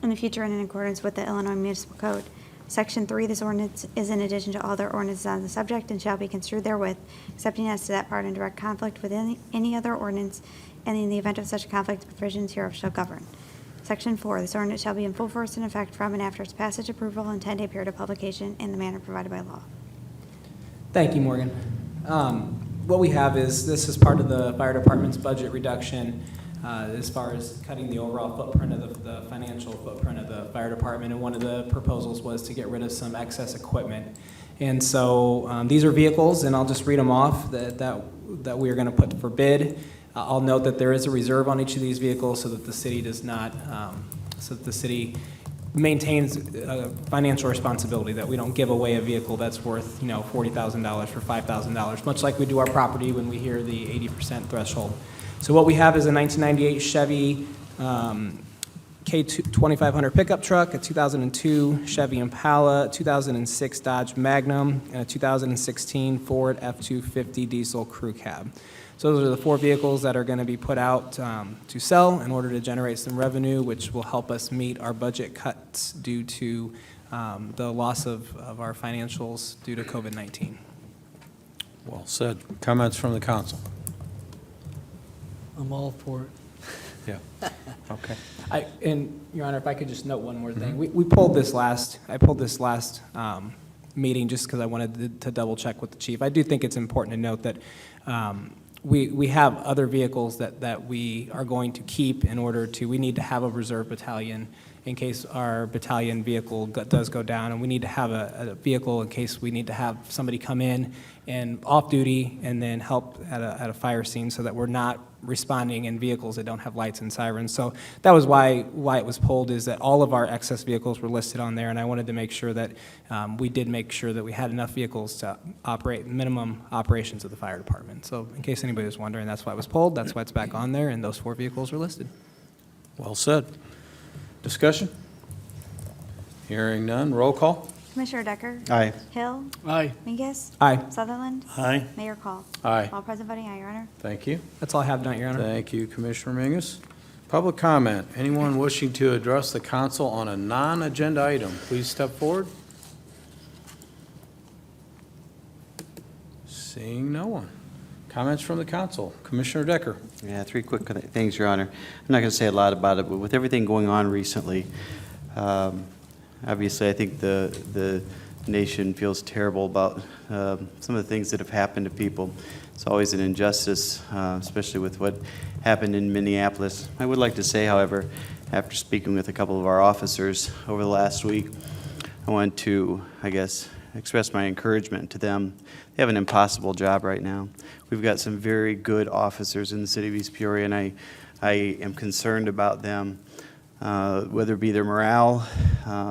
in the future and in accordance with the Illinois Municipal Code. Section 3, this ordinance is in addition to all other ordinances on the subject and shall be construed therewith, excepting as to that part in direct conflict with any other ordinance, and in the event of such a conflict, the provisions hereof shall govern. Section 4, this ordinance shall be in full force and effect from and after its passage, approval, and 10-day period of publication in the manner provided by law. Thank you, Morgan. What we have is, this is part of the fire department's budget reduction as far as cutting the overall footprint of the financial footprint of the fire department. And one of the proposals was to get rid of some excess equipment. And so these are vehicles, and I'll just read them off that we are going to put for bid. I'll note that there is a reserve on each of these vehicles so that the city does not, so that the city maintains financial responsibility, that we don't give away a vehicle that's worth, $40,000 for $5,000, much like we do our property when we hear the 80% threshold. So what we have is a 1998 Chevy K2500 pickup truck, a 2002 Chevy Impala, 2006 Dodge Magnum, and a 2016 Ford F-250 diesel crew cab. So those are the 4 vehicles that are going to be put out to sell in order to generate some revenue, which will help us meet our budget cuts due to the loss of our financials due to COVID-19. Well said. Comments from the council? I'm all for it. Yeah. Okay. And Your Honor, if I could just note one more thing. We pulled this last, I pulled this last meeting just because I wanted to double check with the chief. I do think it's important to note that we have other vehicles that we are going to keep in order to, we need to have a reserve battalion in case our battalion vehicle does go down, and we need to have a vehicle in case we need to have somebody come in and off duty and then help at a fire scene, so that we're not responding in vehicles that don't have lights and sirens. So that was why it was pulled, is that all of our excess vehicles were listed on there, and I wanted to make sure that we did make sure that we had enough vehicles to operate minimum operations of the fire department. So in case anybody was wondering, that's why it was pulled, that's why it's back on there, and those 4 vehicles were listed. Well said. Discussion? Hearing none. Roll call? Commissioner Decker? Aye. Hill? Aye. Mingus? Aye. Sutherland? Aye. Mayor Call? Aye. All present voting aye, Your Honor. Thank you. That's all I have tonight, Your Honor. Thank you, Commissioner Mingus. Public comment. Anyone wishing to address the council on a non-agenda item, please step forward. Seeing no one. Comments from the council. Commissioner Decker. Yeah, 3 quick things, Your Honor. I'm not going to say a lot about it, but with everything going on recently, obviously I think the nation feels terrible about some of the things that have happened to people. It's always an injustice, especially with what happened in Minneapolis. I would like to say, however, after speaking with a couple of our officers over the last week, I want to, express my encouragement to them. They have an impossible job right now. We've got some very good officers in the city of East Peoria, and I am concerned about them, whether it be their morale.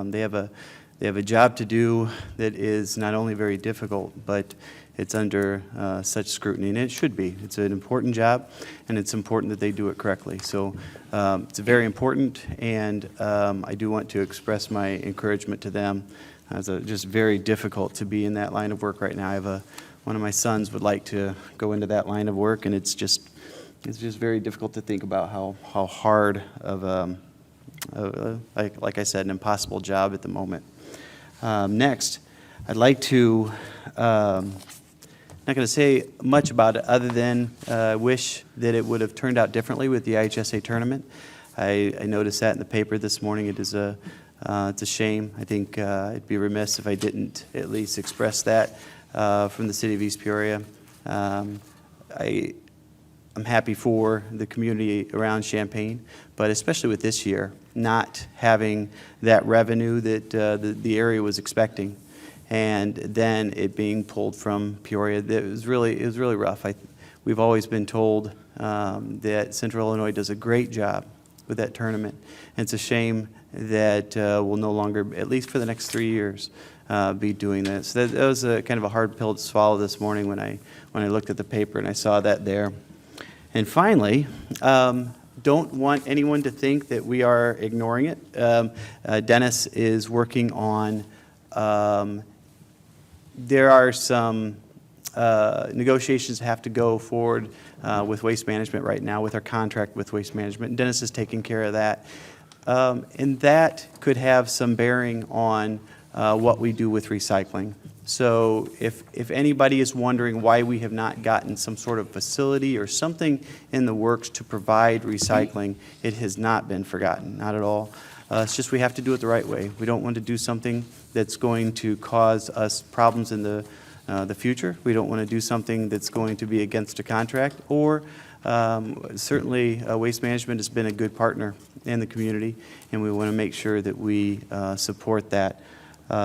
They have a job to do that is not only very difficult, but it's under such scrutiny, and it should be. It's an important job, and it's important that they do it correctly. So it's very important, and I do want to express my encouragement to them. It's just very difficult to be in that line of work right now. I have one of my sons would like to go into that line of work, and it's just very difficult to think about how hard of like I said, an impossible job at the moment. Next, I'd like to, not going to say much about it other than wish that it would have turned out differently with the IHSA tournament. I noticed that in the paper this morning. It's a shame. I think it'd be remiss if I didn't at least express that from the city of East Peoria. I'm happy for the community around Champaign, but especially with this year, not having that revenue that the area was expecting, and then it being pulled from Peoria. It was really rough. We've always been told that Central Illinois does a great job with that tournament. And it's a shame that we'll no longer, at least for the next 3 years, be doing this. That was a kind of a hard pill to swallow this morning when I looked at the paper and I saw that there. And finally, don't want anyone to think that we are ignoring it. Dennis is working on There are some negotiations that have to go forward with Waste Management right now, with our contract with Waste Management. And Dennis is taking care of that. And that could have some bearing on what we do with recycling. So if anybody is wondering why we have not gotten some sort of facility or something in the works to provide recycling, it has not been forgotten, not at all. It's just we have to do it the right way. We don't want to do something that's going to cause us problems in the future. We don't want to do something that's going to be against a contract, or certainly Waste Management has been a good partner in the community, and we want to make sure that we support that.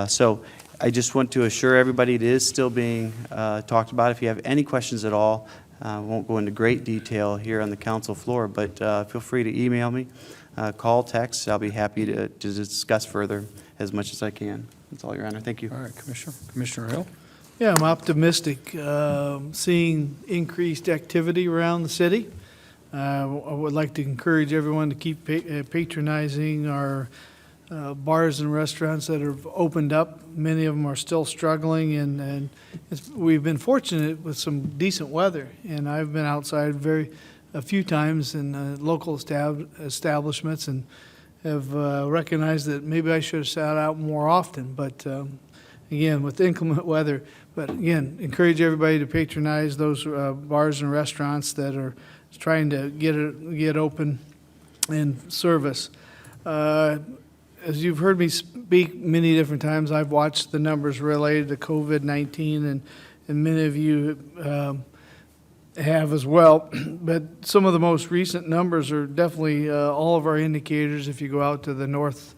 So I just want to assure everybody it is still being talked about. If you have any questions at all, I won't go into great detail here on the council floor, but feel free to email me, call, text. I'll be happy to discuss further as much as I can. That's all, Your Honor. Thank you. All right, Commissioner Hill? Yeah, I'm optimistic, seeing increased activity around the city. I would like to encourage everyone to keep patronizing our bars and restaurants that have opened up. Many of them are still struggling, and we've been fortunate with some decent weather. And I've been outside a few times in local establishments and have recognized that maybe I should have sat out more often. But again, with inclement weather. But again, encourage everybody to patronize those bars and restaurants that are trying to get open and service. As you've heard me speak many different times, I've watched the numbers related to COVID-19, and many of you have as well. But some of the most recent numbers are definitely all of our indicators. If you go out to the north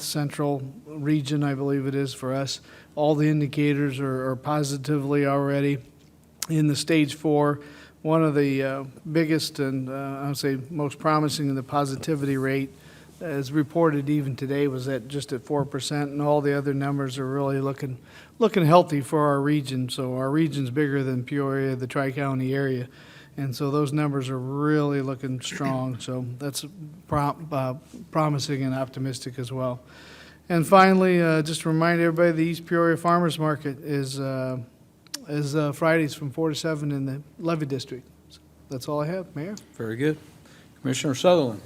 central region, I believe it is for us, all the indicators are positively already in the stage 4. One of the biggest and I would say most promising in the positivity rate, as reported even today, was just at 4%, and all the other numbers are really looking healthy for our region. So our region's bigger than Peoria, the Tri-County area, and so those numbers are really looking strong. So that's promising and optimistic as well. And finally, just to remind everybody, the East Peoria Farmers Market is Fridays from 4 to 7 in the Levy District. So that's all I have, Mayor. Very good. Commissioner Sutherland?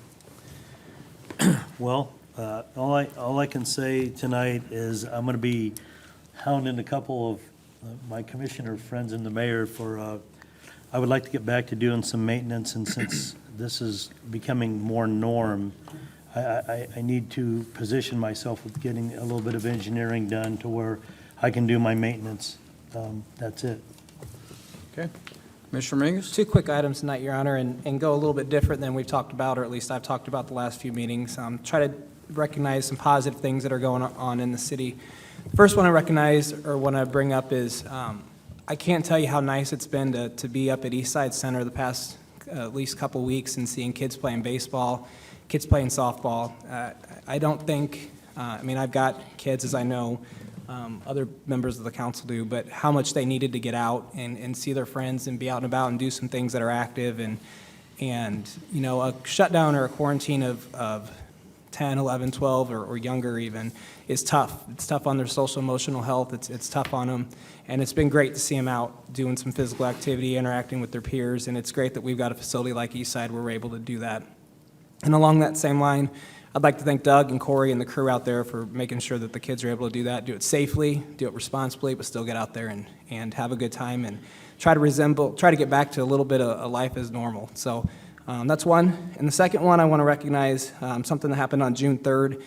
Well, all I can say tonight is I'm going to be hounding a couple of my commissioner friends and the mayor for, I would like to get back to doing some maintenance, and since this is becoming more norm, I need to position myself with getting a little bit of engineering done to where I can do my maintenance. That's it. Okay. Commissioner Mingus? 2 quick items tonight, Your Honor, and go a little bit different than we've talked about, or at least I've talked about the last few meetings. Try to recognize some positive things that are going on in the city. The first one I recognize or want to bring up is I can't tell you how nice it's been to be up at Eastside Center the past at least couple weeks and seeing kids playing baseball, kids playing softball. I don't think, I mean, I've got kids, as I know, other members of the council do, but how much they needed to get out and see their friends and be out and about and do some things that are active, and you know, a shutdown or a quarantine of 10, 11, 12 or younger even is tough. It's tough on their social emotional health. It's tough on them, and it's been great to see them out doing some physical activity, interacting with their peers, and it's great that we've got a facility like Eastside where we're able to do that. And along that same line, I'd like to thank Doug and Corey and the crew out there for making sure that the kids are able to do that, do it safely, do it responsibly, but still get out there and have a good time and try to get back to a little bit of a life as normal. So that's one. And the second one, I want to recognize something that happened on June 3rd.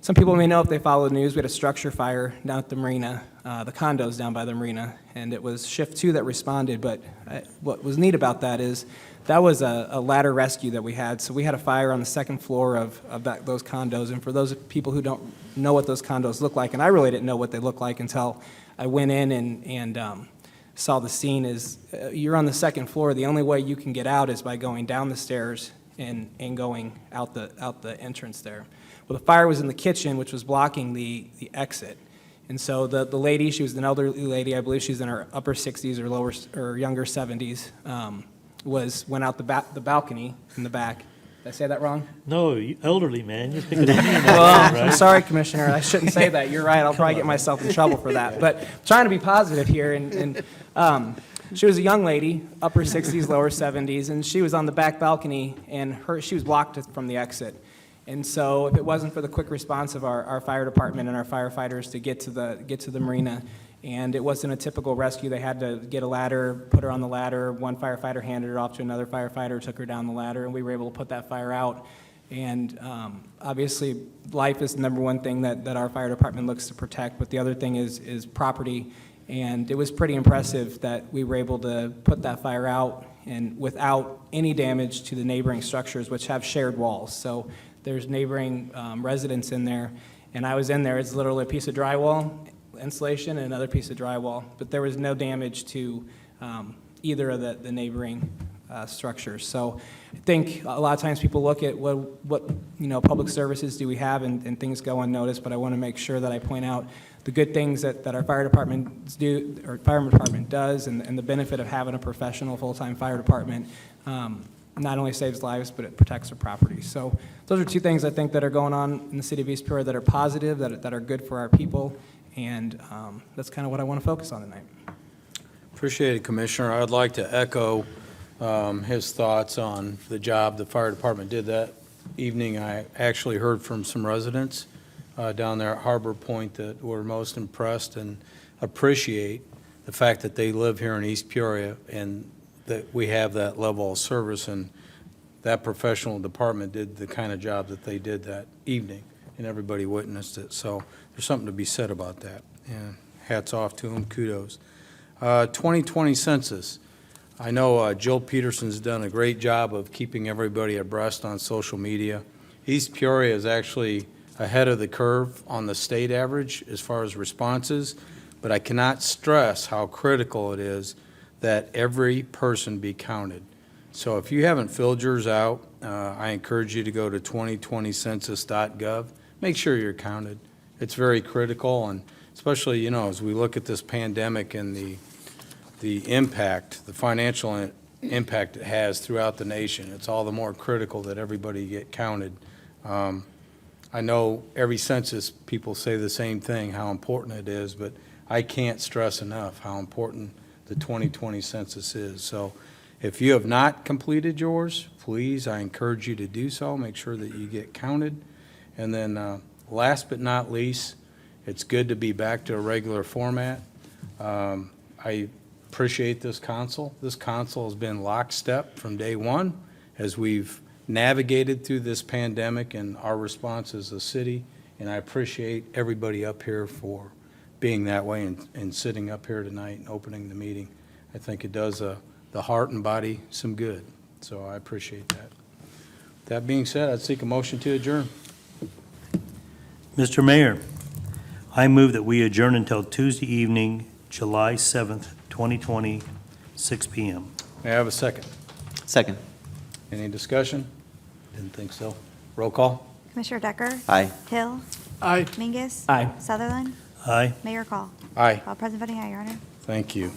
Some people may know if they follow the news, we had a structure fire down at the marina, the condos down by the marina, and it was Shift 2 that responded, but what was neat about that is that was a ladder rescue that we had. So we had a fire on the second floor of those condos, and for those people who don't know what those condos look like, and I really didn't know what they looked like until I went in and saw the scene, is you're on the second floor. The only way you can get out is by going down the stairs and going out the entrance there. Well, the fire was in the kitchen, which was blocking the exit. And so the lady, she was an elderly lady, I believe she's in her upper 60s or younger 70s, went out the balcony in the back Did I say that wrong? No, you elderly, man, you're picking on me now, Well, I'm right? sorry, Commissioner, I shouldn't say that. You're right, I'll probably get myself in trouble for that. But trying to be positive here, and she was a young lady, upper 60s, lower 70s, and she was on the back balcony, and she was blocked from the exit. And so if it wasn't for the quick response of our fire department and our firefighters to get to the marina, and it wasn't a typical rescue, they had to get a ladder, put her on the ladder, one firefighter handed her off to another firefighter, took her down the ladder, and we were able to put that fire out. And obviously, life is the number one thing that our fire department looks to protect, but the other thing is property. And it was pretty impressive that we were able to put that fire out and without any damage to the neighboring structures, which have shared walls. So there's neighboring residents in there, and I was in there. It's literally a piece of drywall insulation and another piece of drywall, but there was no damage to either of the neighboring structures. So I think a lot of times people look at what public services do we have, and things go unnoticed, but I want to make sure that I point out the good things that our fire department do, or fire department does, and the benefit of having a professional full-time fire department not only saves lives, but it protects our property. So those are two things I think that are going on in the city of East Peoria that are positive, that are good for our people, and that's kind of what I want to focus on tonight. Appreciate it, Commissioner. I'd like to echo his thoughts on the job the fire department did that evening. I actually heard from some residents down there at Harbor Point that were most impressed and appreciate the fact that they live here in East Peoria and that we have that level of service, and that professional department did the kind of job that they did that evening, and everybody witnessed it. So there's something to be said about that, and hats off to them, kudos. 2020 census. I know Jill Peterson's done a great job of keeping everybody abreast on social media. East Peoria is actually ahead of the curve on the state average as far as responses, but I cannot stress how critical it is that every person be counted. So if you haven't filled yours out, I encourage you to go to 2020census.gov. Make sure you're counted. It's very critical, and especially, as we look at this pandemic and the impact, the financial impact it has throughout the nation, it's all the more critical that everybody get counted. I know every census people say the same thing, how important it is, but I can't stress enough how important the 2020 census is. So if you have not completed yours, please, I encourage you to do so. Make sure that you get counted. And then last but not least, it's good to be back to a regular format. I appreciate this council. This council has been lockstep from day one as we've navigated through this pandemic and our response as a city, and I appreciate everybody up here for being that way and sitting up here tonight and opening the meeting. I think it does the heart and body some good, so I appreciate that. That being said, I'd seek a motion to adjourn. Mr. Mayor, I move that we adjourn until Tuesday evening, July 7th, 2020, 6 p.m. May I have a second? Second. Any discussion? Didn't think so. Roll call. Commissioner Decker? Aye. Hill? Aye. Mingus? Aye. Sutherland? Aye. Mayor Call? Aye. All present voting aye, Your Honor. Thank you.